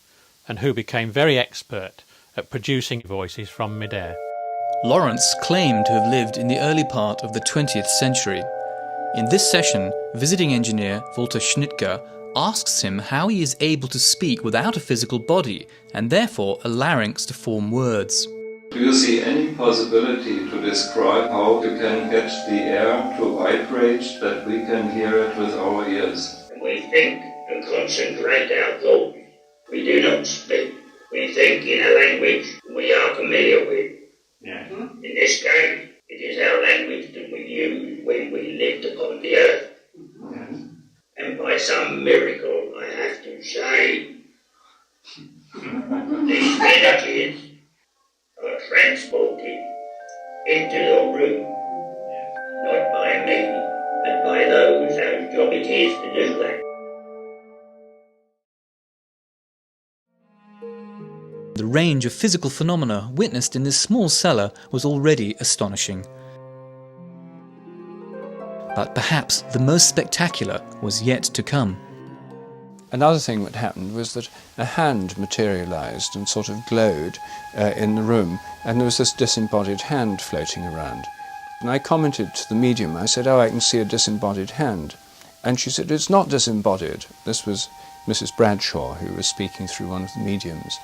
and who became very expert at producing voices from mid-air. Lawrence claimed to have lived in the early part of the 20th century. In this session, visiting engineer Walter Schnittger asks him how he is able to speak without a physical body, and therefore a larynx to form words. Do you see any possibility to describe how you can get the air to vibrate that we can hear it with our ears? We think and concentrate our thoughts. We do not speak. We think in a language we are familiar with. Yeah. In this case, it is our language that we used when we lived upon the earth. Yeah. And by some miracle, I have to say, these energies are transported into the room, not by me, but by those whose job it is to do that. The range of physical phenomena witnessed in this small cellar was already astonishing. But perhaps the most spectacular was yet to come. Another thing that happened was that a hand materialised and sort of glowed in the room, and there was this disembodied hand floating around. And I commented to the medium, I said, "Oh, I can see a disembodied hand." And she said, "It's not disembodied." This was Mrs. Bradshaw, who was speaking through one of the mediums.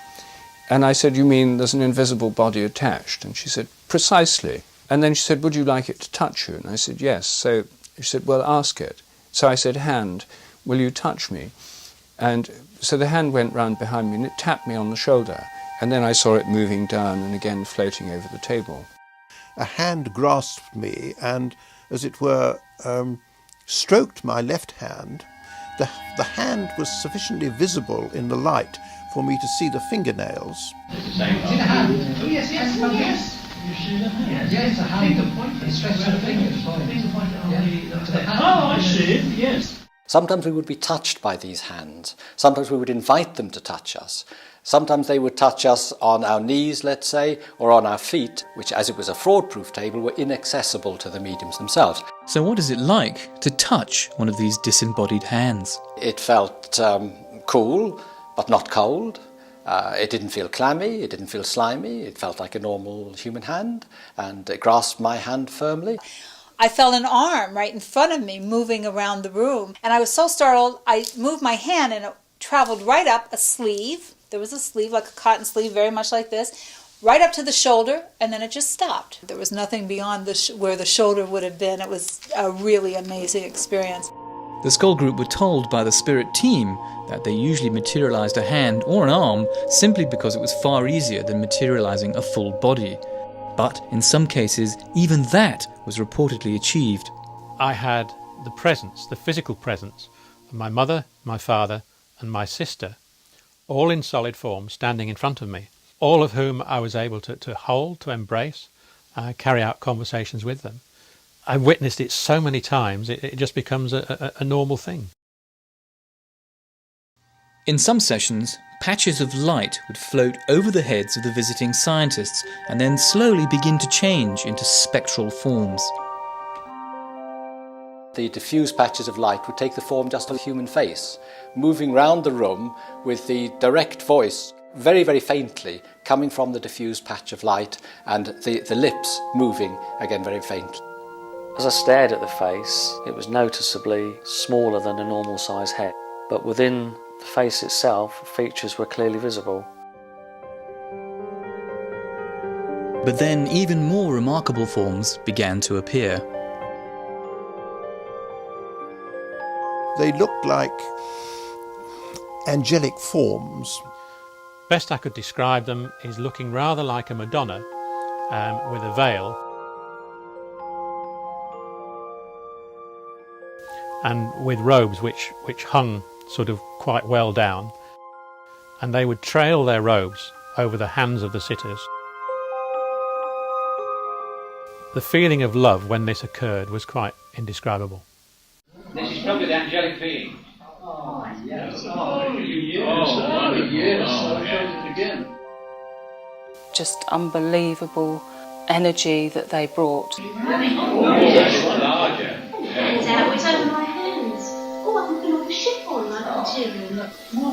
And I said, "You mean there's an invisible body attached?" And she said, "Precisely." And then she said, "Would you like it to touch you?" And I said, "Yes." So she said, "Well, ask it." So I said, "Hand, will you touch me?" And so the hand went round behind me and it tapped me on the shoulder. And then I saw it moving down and again floating over the table. A hand grasped me and, as it were, stroked my left hand. The hand was sufficiently visible in the light for me to see the fingernails. See the hand? Oh, yes. You see the hand? Yeah, it's a hand. Finger pointing straight to the fingers. Finger pointing to the hand. Oh, I see it, yes. Sometimes we would be touched by these hands. Sometimes we would invite them to touch us. Sometimes they would touch us on our knees, let's say, or on our feet, which, as it was a fraud-proof table, were inaccessible to the mediums themselves. So what is it like to touch one of these disembodied hands? It felt cool, but not cold. It didn't feel clammy, it didn't feel slimy. It felt like a normal human hand, and it grasped my hand firmly. I felt an arm right in front of me moving around the room, and I was so startled, I moved my hand and it traveled right up a sleeve. There was a sleeve, like a cotton sleeve, very much like this, right up to the shoulder, and then it just stopped. There was nothing beyond where the shoulder would have been. It was a really amazing experience. The Scole group were told by the spirit team that they usually materialised a hand or an arm simply because it was far easier than materialising a full body. But in some cases, even that was reportedly achieved. I had the presence, the physical presence, of my mother, my father, and my sister, all in solid form, standing in front of me, all of whom I was able to hold, to embrace, carry out conversations with them. I've witnessed it so many times, it just becomes a normal thing. In some sessions, patches of light would float over the heads of the visiting scientists and then slowly begin to change into spectral forms. The diffuse patches of light would take the form just of a human face, moving round the room with the direct voice, very, very faintly, coming from the diffuse patch of light, and the lips moving, again, very faint. As I stared at the face, it was noticeably smaller than a normal size head, but within the face itself, features were clearly visible. But then even more remarkable forms began to appear. They looked like angelic forms. Best I could describe them is looking rather like a Madonna with a veil, and with robes which hung sort of quite well down, and they would trail their robes over the hands of the sitters. The feeling of love when this occurred was quite indescribable. This is probably the angelic being. Oh, yes. Oh, yes. I'll show it again. Just unbelievable energy that they brought. It's larger. It's over my hands. Oh, I can put all the chiffon like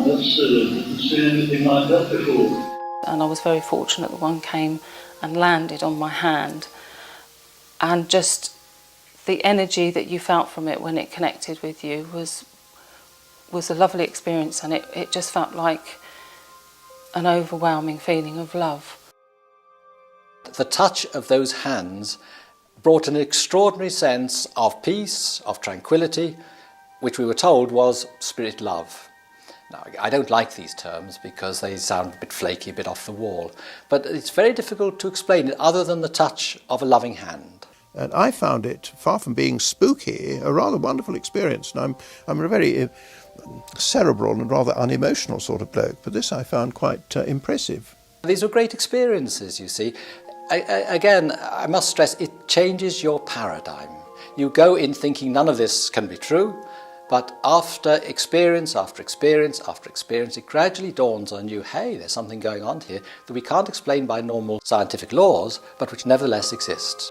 material. I've seen anything like that before. And I was very fortunate that one came and landed on my hand. And just the energy that you felt from it when it connected with you was was a lovely experience, and it just felt like an overwhelming feeling of love. The touch of those hands brought an extraordinary sense of peace, of tranquility, which we were told was spirit love. Now, I don't like these terms because they sound a bit flaky, a bit off the wall, but it's very difficult to explain it other than the touch of a loving hand. And I found it, far from being spooky, a rather wonderful experience. And I'm a very cerebral and rather unemotional sort of bloke, but this I found quite impressive. These are great experiences, you see. Again, I must stress, it changes your paradigm. You go in thinking none of this can be true, but after experience after experience after experience, it gradually dawns on you, hey, there's something going on here that we can't explain by normal scientific laws, but which nevertheless exists.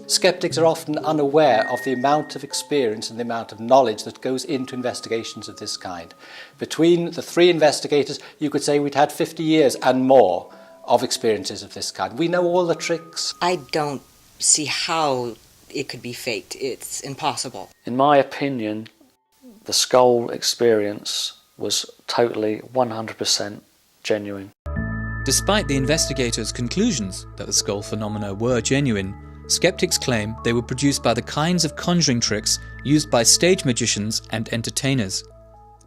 Skeptics are often unaware of the amount of experience and the amount of knowledge that goes into investigations of this kind. Between the three investigators, you could say we'd had 50 years and more of experiences of this kind. We know all the tricks. I don't see how it could be faked. It's impossible. In my opinion, the Scole experience was totally 100% genuine. Despite the investigators' conclusions that the Scole phenomena were genuine, skeptics claim they were produced by the kinds of conjuring tricks used by stage magicians and entertainers.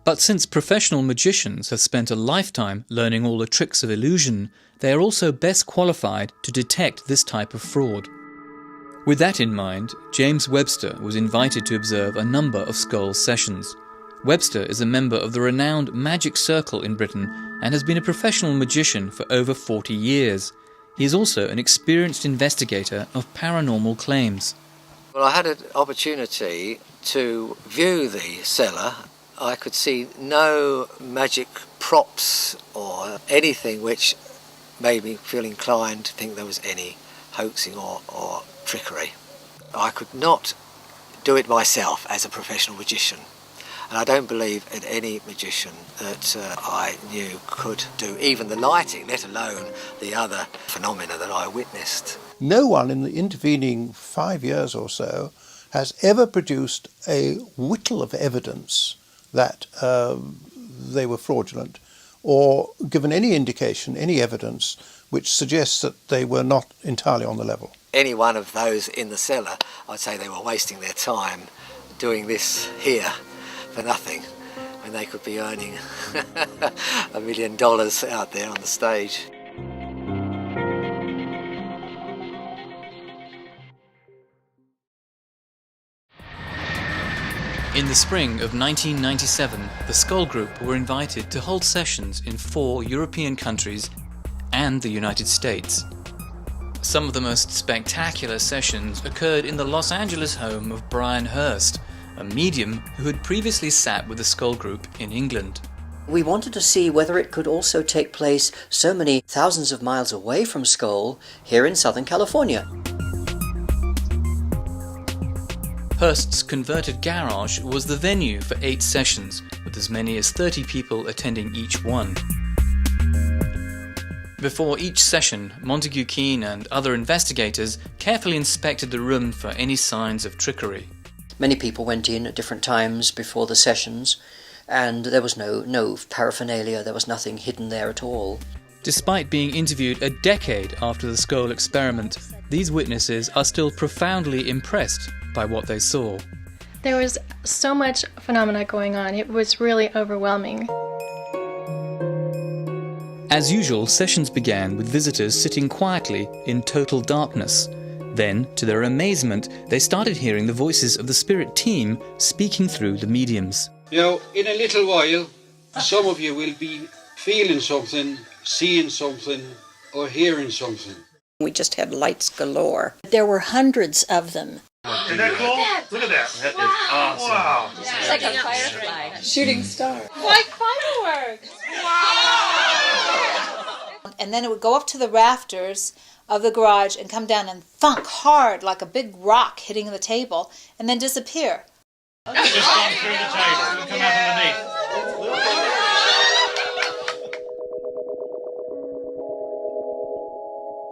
But since professional magicians have spent a lifetime learning all the tricks of illusion, they are also best qualified to detect this type of fraud. With that in mind, James Webster was invited to observe a number of Scole's sessions. Webster is a member of the renowned Magic Circle in Britain and has been a professional magician for over 40 years. He is also an experienced investigator of paranormal claims. Well, I had an opportunity to view the cellar. I could see no magic props or anything which made me feel inclined to think there was any hoaxing or trickery. I could not do it myself as a professional magician. And I don't believe in any magician that I knew could do even the lighting, let alone the other phenomena that I witnessed. No one in the intervening 5 years or so has ever produced a whittle of evidence that they were fraudulent, or given any indication, any evidence which suggests that they were not entirely on the level. Any one of those in the cellar, I'd say they were wasting their time doing this here for nothing, when they could be earning $1 million out there on the stage. In the spring of 1997, the Scole Group were invited to hold sessions in 4 European countries and the United States. Some of the most spectacular sessions occurred in the Los Angeles home of Brian Hurst, a medium who had previously sat with the Scole Group in England. We wanted to see whether it could also take place so many thousands of miles away from Scole, here in Southern California. Hurst's converted garage was the venue for 8 sessions, with as many as 30 people attending each one. Before each session, Montague Keane and other investigators carefully inspected the room for any signs of trickery. Many people went in at different times before the sessions, and there was no paraphernalia, there was nothing hidden there at all. Despite being interviewed a decade after the Scole experiment, these witnesses are still profoundly impressed by what they saw. There was so much phenomena going on, it was really overwhelming. As usual, sessions began with visitors sitting quietly in total darkness. Then, to their amazement, they started hearing the voices of the spirit team speaking through the mediums. You know, in a little while, some of you will be feeling something, seeing something, or hearing something. We just had lights galore. There were hundreds of them. Isn't that cool? Look at that. That is awesome. Wow. It's like a firefly. Shooting star. Like fireworks. Wow! and then it would go up to the rafters of the garage and come down and thunk hard like a big rock hitting the table, and then disappear. Just gone through the table and come out underneath.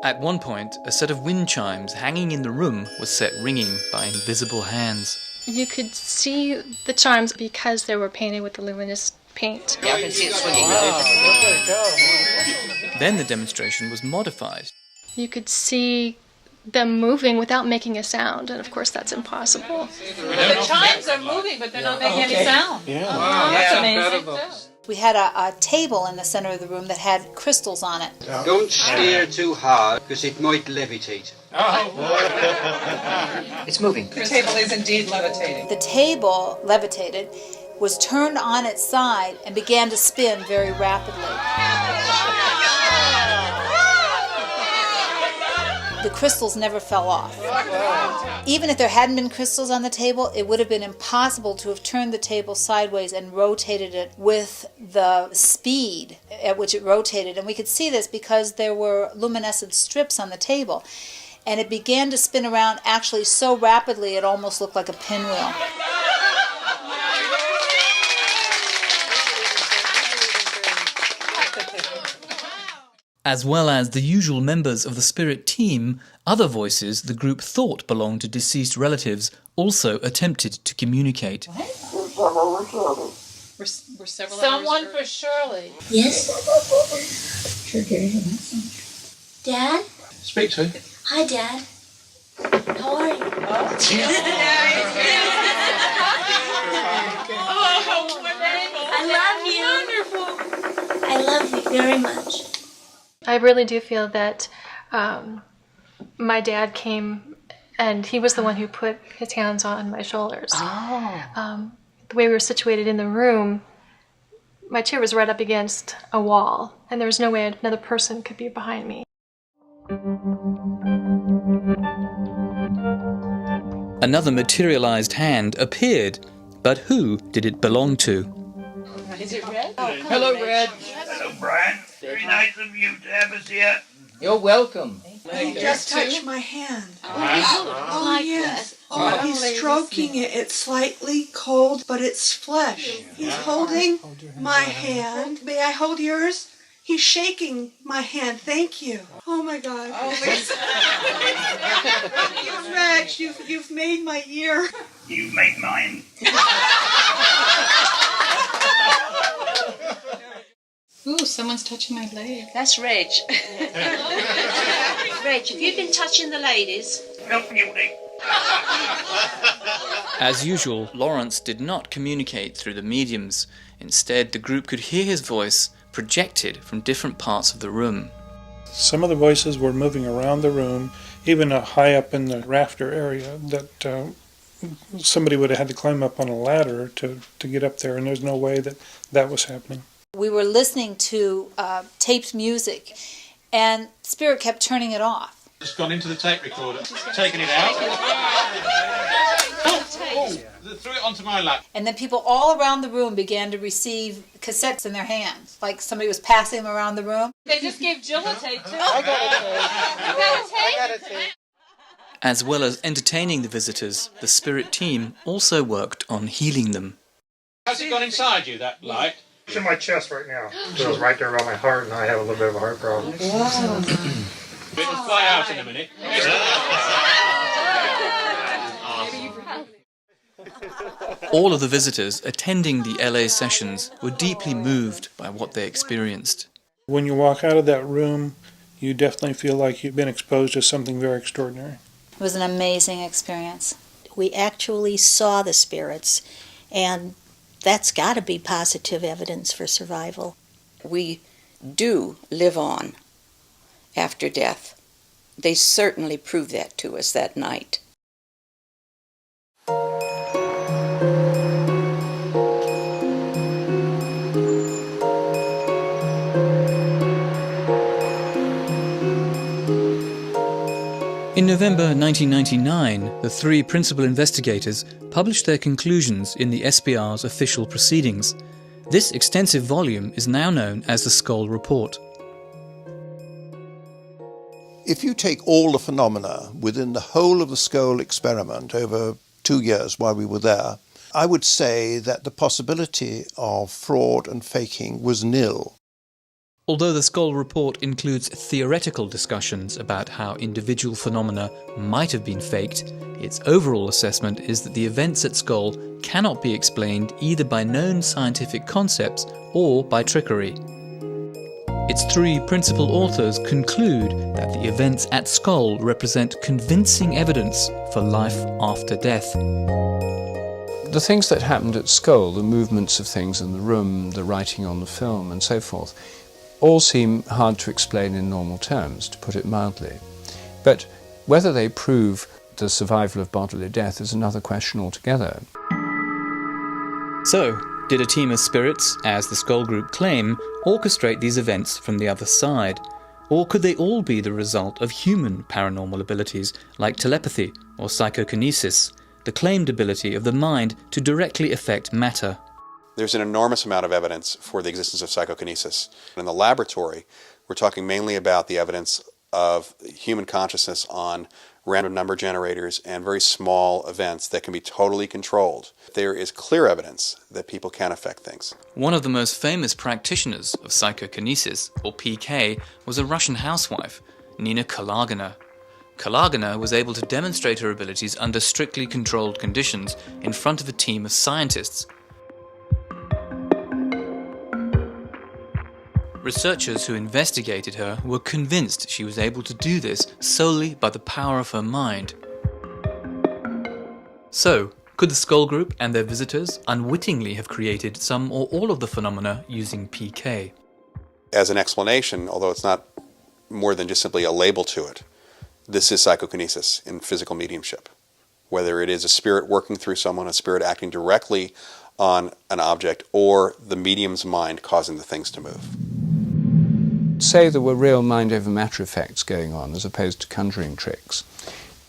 At one point, a set of wind chimes hanging in the room was set ringing by invisible hands. You could see the chimes because they were painted with the luminous paint. Yeah, I can see it swinging. Then the demonstration was modified. You could see them moving without making a sound, and of course that's impossible. The chimes are moving, but they're not making any sound. Yeah. Wow, that's amazing. We had a table in the center of the room that had crystals on it. Don't steer too hard, because it might levitate. It's moving. The table is indeed levitating. The table levitated, was turned on its side, and began to spin very rapidly. The crystals never fell off. Even if there hadn't been crystals on the table, it would have been impossible to have turned the table sideways and rotated it with the speed at which it rotated. And we could see this because there were luminescent strips on the table. And it began to spin around actually so rapidly it almost looked like a pinwheel. As well as the usual members of the spirit team, other voices the group thought belonged to deceased relatives also attempted to communicate. We're several Someone for Shirley. Yes? Sure, Gary. Dad? Speak to him. Hi, Dad. How are you? I love you. Wonderful. I love you very much. I really do feel that my dad came and he was the one who put his hands on my shoulders. The way we were situated in the room, my chair was right up against a wall, and there was no way another person could be behind me. Another materialized hand appeared, but who did it belong to? Is it Red? Hello, Red. Hello, Brian. Very nice of you to have us here. You're welcome. He just touched my hand. Oh, yes. Oh, he's stroking it. It's slightly cold, but it's flesh. He's holding my hand. May I hold yours? He's shaking my hand. Thank you. Oh, my God. Oh, Rex, you've made my year. You made mine. Ooh, someone's touching my leg. That's Reg. Reg, have you been touching the ladies? No, beauty. As usual, Lawrence did not communicate through the mediums. Instead, the group could hear his voice projected from different parts of the room. Some of the voices were moving around the room, even high up in the rafter area, that somebody would have had to climb up on a ladder to get up there, and there's no way that was happening. We were listening to taped music, and Spirit kept turning it off. Just gone into the tape recorder, taken it out. Threw it onto my lap. And then people all around the room began to receive cassettes in their hands, like somebody was passing them around the room. They just gave Jill a tape, too. I got a tape. As well as entertaining the visitors, the spirit team also worked on healing them. Has it gone inside you, that light? It's in my chest right now. It was right there around my heart, and I have a little bit of a heart problem. Wow. It'll fly out in a minute. All of the visitors attending the LA sessions were deeply moved by what they experienced. When you walk out of that room, you definitely feel like you've been exposed to something very extraordinary. It was an amazing experience. We actually saw the spirits, and that's got to be positive evidence for survival. We do live on after death. They certainly proved that to us that night. In November 1999, the three principal investigators published their conclusions in the SPR's official proceedings. This extensive volume is now known as the Scole Report. If you take all the phenomena within the whole of the Scole experiment over 2 years while we were there, I would say that the possibility of fraud and faking was nil. Although the Scole report includes theoretical discussions about how individual phenomena might have been faked, its overall assessment is that the events at Scole cannot be explained either by known scientific concepts or by trickery. Its 3 principal authors conclude that the events at Scole represent convincing evidence for life after death. The things that happened at Scole, the movements of things in the room, the writing on the film and so forth, all seem hard to explain in normal terms, to put it mildly. But whether they prove the survival of bodily death is another question altogether. So, did a team of spirits, as the Scole group claim, orchestrate these events from the other side? Or could they all be the result of human paranormal abilities like telepathy or psychokinesis, the claimed ability of the mind to directly affect matter? There's an enormous amount of evidence for the existence of psychokinesis. In the laboratory, we're talking mainly about the evidence of human consciousness on random number generators and very small events that can be totally controlled. There is clear evidence that people can affect things. One of the most famous practitioners of psychokinesis, or PK, was a Russian housewife, Nina Kalagina. Kalagina was able to demonstrate her abilities under strictly controlled conditions in front of a team of scientists. Researchers who investigated her were convinced she was able to do this solely by the power of her mind. So, could the Scole group and their visitors unwittingly have created some or all of the phenomena using PK? As an explanation, although it's not more than just simply a label to it, this is psychokinesis in physical mediumship. Whether it is a spirit working through someone, a spirit acting directly on an object, or the medium's mind causing the things to move. Say there were real mind over matter effects going on as opposed to conjuring tricks,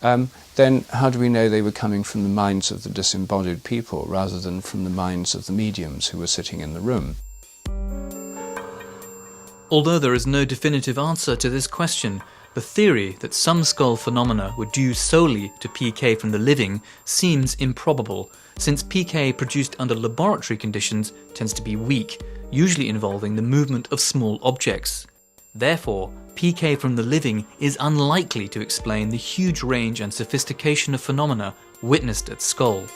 then how do we know they were coming from the minds of the disembodied people rather than from the minds of the mediums who were sitting in the room? Although there is no definitive answer to this question, the theory that some Scole phenomena were due solely to PK from the living seems improbable, since PK produced under laboratory conditions tends to be weak, usually involving the movement of small objects. Therefore, PK from the living is unlikely to explain the huge range and sophistication of phenomena witnessed at Scole.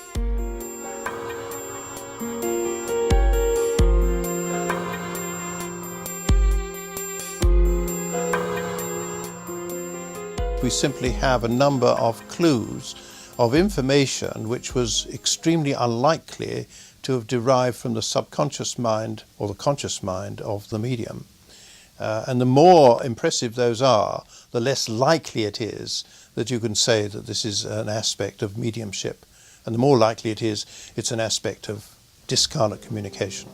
We simply have a number of clues of information which was extremely unlikely to have derived from the subconscious mind or the conscious mind of the medium. And the more impressive those are, the less likely it is that you can say that this is an aspect of mediumship. And the more likely it is, it's an aspect of discarnate communication.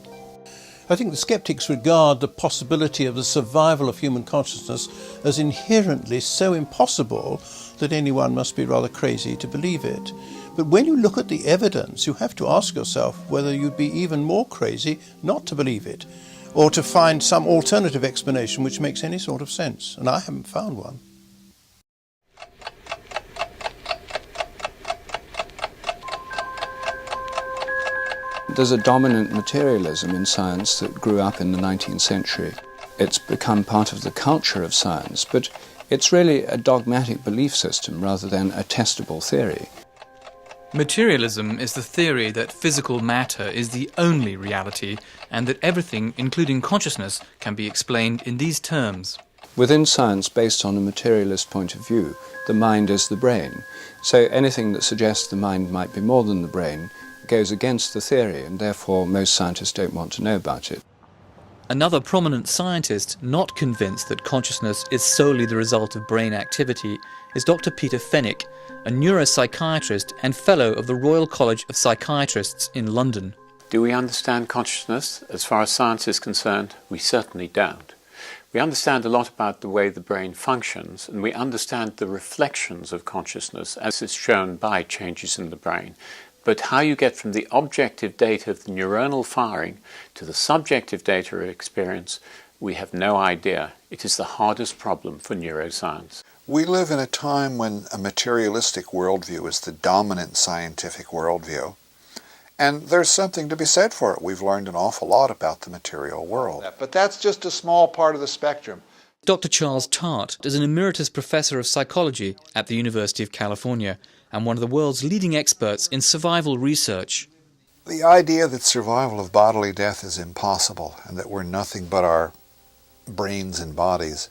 I think the skeptics regard the possibility of the survival of human consciousness as inherently so impossible that anyone must be rather crazy to believe it. But when you look at the evidence, you have to ask yourself whether you'd be even more crazy not to believe it, or to find some alternative explanation which makes any sort of sense. And I haven't found one. There's a dominant materialism in science that grew up in the 19th century. It's become part of the culture of science, but it's really a dogmatic belief system rather than a testable theory. Materialism is the theory that physical matter is the only reality and that everything, including consciousness, can be explained in these terms. Within science, based on a materialist point of view, the mind is the brain. So anything that suggests the mind might be more than the brain goes against the theory, and therefore most scientists don't want to know about it. Another prominent scientist not convinced that consciousness is solely the result of brain activity is Dr. Peter Fenwick, a neuropsychiatrist and fellow of the Royal College of Psychiatrists in London. Do we understand consciousness? As far as science is concerned, we certainly don't. We understand a lot about the way the brain functions, and we understand the reflections of consciousness as is shown by changes in the brain. But how you get from the objective data of the neuronal firing to the subjective data of experience, we have no idea. It is the hardest problem for neuroscience. We live in a time when a materialistic worldview is the dominant scientific worldview, and there's something to be said for it. We've learned an awful lot about the material world. But that's just a small part of the spectrum. Dr. Charles Tart is an emeritus professor of psychology at the University of California and one of the world's leading experts in survival research. The idea that survival of bodily death is impossible and that we're nothing but our brains and bodies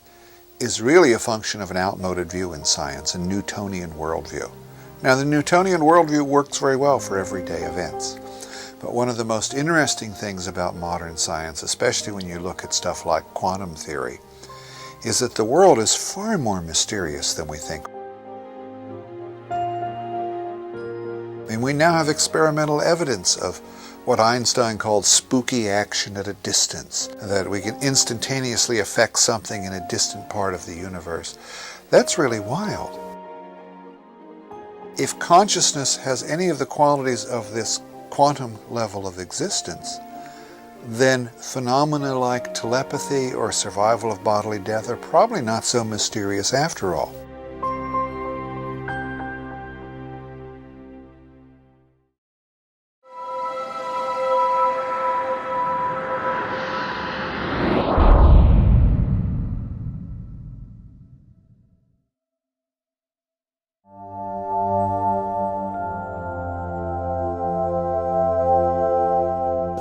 is really a function of an outmoded view in science, a Newtonian worldview. Now, the Newtonian worldview works very well for everyday events, but one of the most interesting things about modern science, especially when you look at stuff like quantum theory, is that the world is far more mysterious than we think. I mean, we now have experimental evidence of what Einstein called spooky action at a distance, that we can instantaneously affect something in a distant part of the universe. That's really wild. If consciousness has any of the qualities of this quantum level of existence, then phenomena like telepathy or survival of bodily death are probably not so mysterious after all.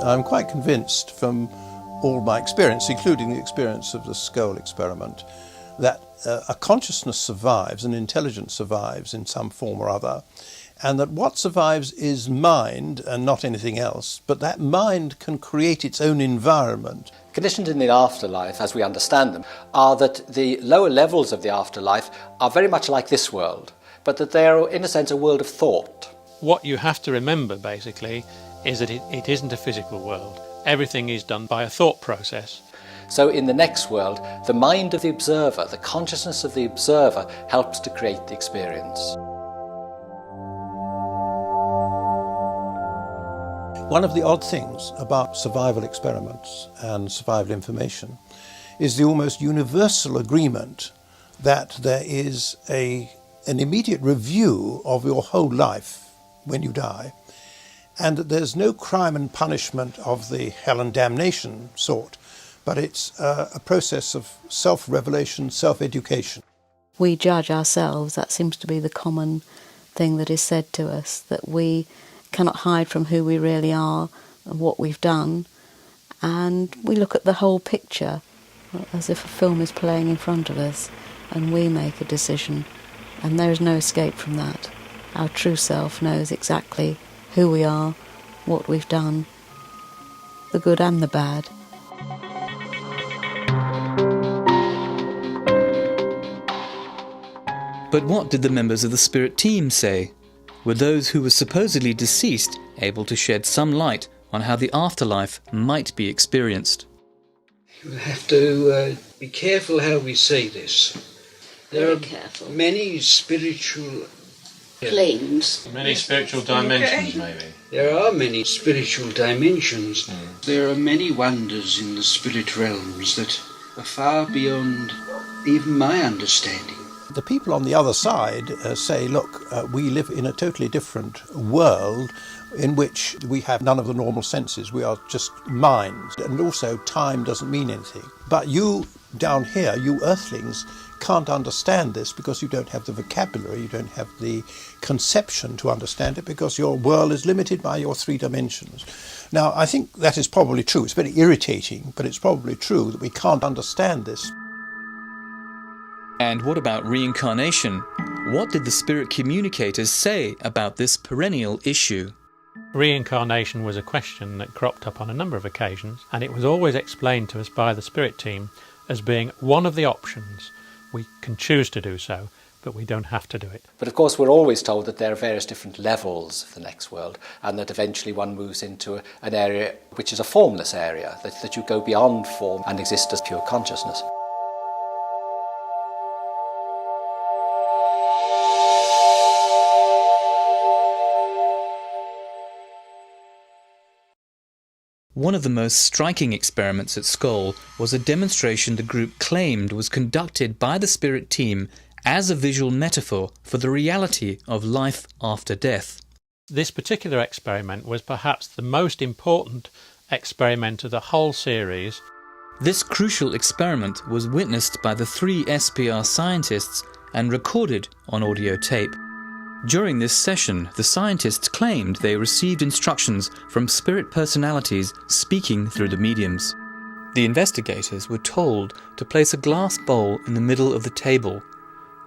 I'm quite convinced from all my experience, including the experience of the Scole experiment, that a consciousness survives, an intelligence survives in some form or other, and that what survives is mind and not anything else, but that mind can create its own environment. Conditions in the afterlife, as we understand them, are that the lower levels of the afterlife are very much like this world, but that they are, in a sense, a world of thought. What you have to remember, basically, is that it isn't a physical world. Everything is done by a thought process. So in the next world, the mind of the observer, the consciousness of the observer, helps to create the experience. One of the odd things about survival experiments and survival information is the almost universal agreement that there is an immediate review of your whole life when you die, and that there's no crime and punishment of the hell and damnation sort, but it's a process of self-revelation, self-education. We judge ourselves. That seems to be the common thing that is said to us, that we cannot hide from who we really are and what we've done, and we look at the whole picture as if a film is playing in front of us, and we make a decision, and there is no escape from that. Our true self knows exactly who we are, what we've done, the good and the bad. But what did the members of the spirit team say? Were those who were supposedly deceased able to shed some light on how the afterlife might be experienced? We have to be careful how we say this. There are many spiritual claims. Many spiritual dimensions, maybe. There are many spiritual dimensions. There are many wonders in the spirit realms that are far beyond even my understanding. The people on the other side say, look, we live in a totally different world in which we have none of the normal senses. We are just minds, and also time doesn't mean anything. But you down here, you earthlings, can't understand this because you don't have the vocabulary, you don't have the conception to understand it, because your world is limited by your 3 dimensions. Now, I think that is probably true. It's very irritating, but it's probably true that we can't understand this. And what about reincarnation? What did the spirit communicators say about this perennial issue? Reincarnation was a question that cropped up on a number of occasions, and it was always explained to us by the spirit team as being one of the options. We can choose to do so, but we don't have to do it. But of course we're always told that there are various different levels of the next world, and that eventually one moves into an area which is a formless area, that you go beyond form and exist as pure consciousness. One of the most striking experiments at Scole was a demonstration the group claimed was conducted by the spirit team as a visual metaphor for the reality of life after death. This particular experiment was perhaps the most important experiment of the whole series. This crucial experiment was witnessed by the 3 SPR scientists and recorded on audio tape. During this session, the scientists claimed they received instructions from spirit personalities speaking through the mediums. The investigators were told to place a glass bowl in the middle of the table.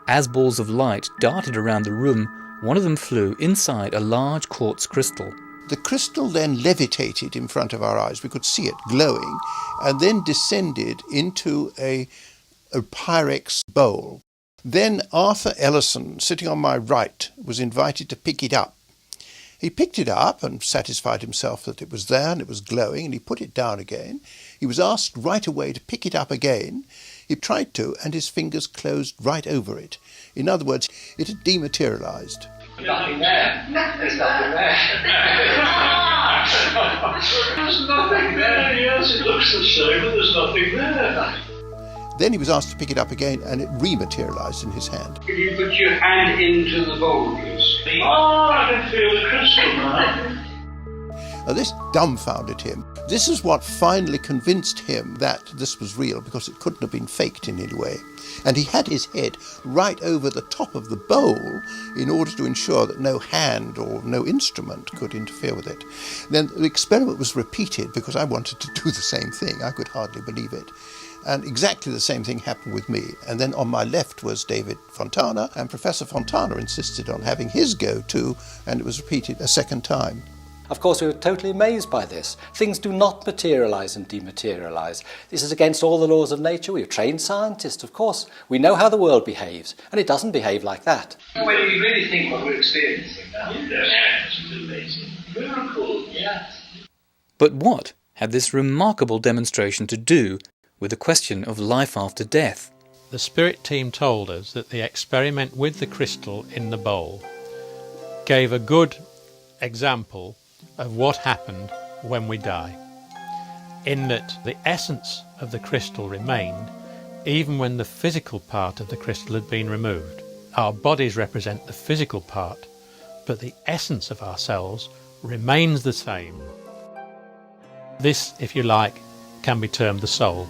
As balls of light darted around the room, one of them flew inside a large quartz crystal. The crystal then levitated in front of our eyes. We could see it glowing, and then descended into a Pyrex bowl. Then Arthur Ellison, sitting on my right, was invited to pick it up. He picked it up and satisfied himself that it was there and it was glowing, and he put it down again. He was asked right away to pick it up again. He tried to, and his fingers closed right over it. In other words, it had dematerialized. Nothing there. There's nothing there. There's nothing there. Yes, it looks the same, but there's nothing there. Then he was asked to pick it up again, and it rematerialized in his hand. Can you put your hand into the bowl, please? Oh, I can feel the crystal now. Now, this dumbfounded him. This is what finally convinced him that this was real, because it couldn't have been faked in any way. And he had his head right over the top of the bowl in order to ensure that no hand or no instrument could interfere with it. Then the experiment was repeated because I wanted to do the same thing. I could hardly believe it. And exactly the same thing happened with me. And then on my left was David Fontana, and Professor Fontana insisted on having his go too, and it was repeated a second time. Of course, we were totally amazed by this. Things do not materialise and dematerialise. This is against all the laws of nature. We are trained scientists, of course. We know how the world behaves, and it doesn't behave like that. When you really think what we're experiencing now, It's amazing. Miracle. Yes. But what had this remarkable demonstration to do with the question of life after death? The spirit team told us that the experiment with the crystal in the bowl gave a good example of what happened when we die, in that the essence of the crystal remained even when the physical part of the crystal had been removed. Our bodies represent the physical part, but the essence of ourselves remains the same. This, if you like, can be termed the soul.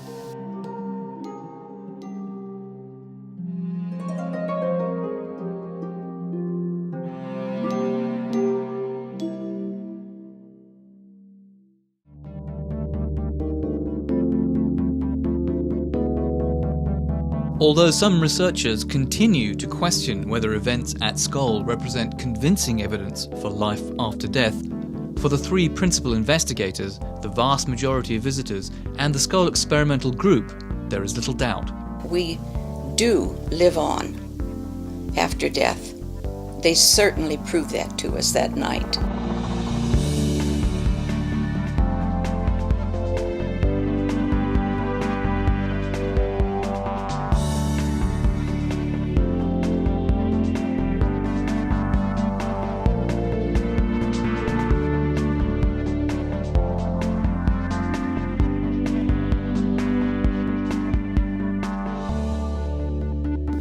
Although some researchers continue to question whether events at Scole represent convincing evidence for life after death, for the 3 principal investigators, the vast majority of visitors, and the Scole experimental group, there is little doubt. We do live on after death. They certainly proved that to us that night.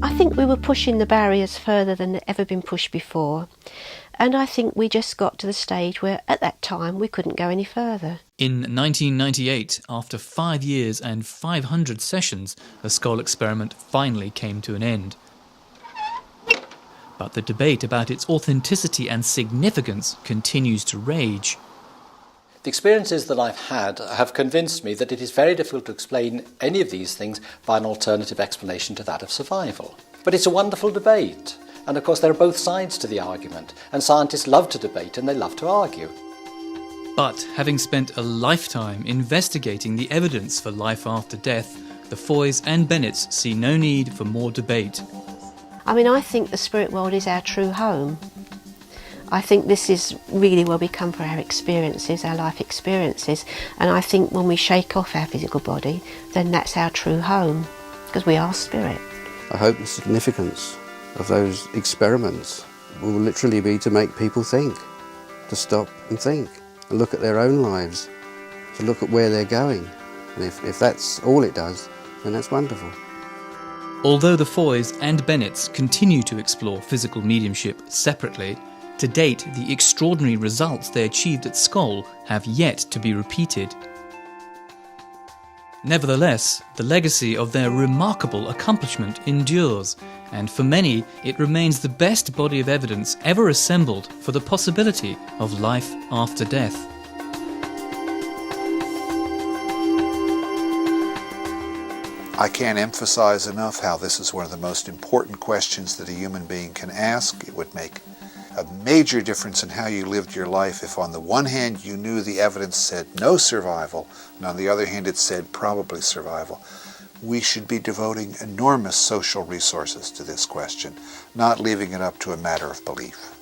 I think we were pushing the barriers further than they'd ever been pushed before, and I think we just got to the stage where at that time we couldn't go any further. In 1998, after 5 years and 500 sessions, the Scole experiment finally came to an end. But the debate about its authenticity and significance continues to rage. The experiences that I've had have convinced me that it is very difficult to explain any of these things by an alternative explanation to that of survival. But it's a wonderful debate, and of course there are both sides to the argument, and scientists love to debate and they love to argue. But having spent a lifetime investigating the evidence for life after death, the Foys and Bennetts see no need for more debate. I mean, I think the spirit world is our true home. I think this is really where we come for our experiences, our life experiences, and I think when we shake off our physical body, then that's our true home, because we are spirit. I hope the significance of those experiments will literally be to make people think, to stop and think, and look at their own lives, to look at where they're going. And if that's all it does, then that's wonderful. Although the Foys and Bennetts continue to explore physical mediumship separately, to date the extraordinary results they achieved at Scole have yet to be repeated. Nevertheless, the legacy of their remarkable accomplishment endures, and for many it remains the best body of evidence ever assembled for the possibility of life after death. I can't emphasize enough how this is one of the most important questions that a human being can ask. It would make a major difference in how you lived your life if on the one hand you knew the evidence said no survival, and on the other hand it said probably survival. We should be devoting enormous social resources to this question, not leaving it up to a matter of belief.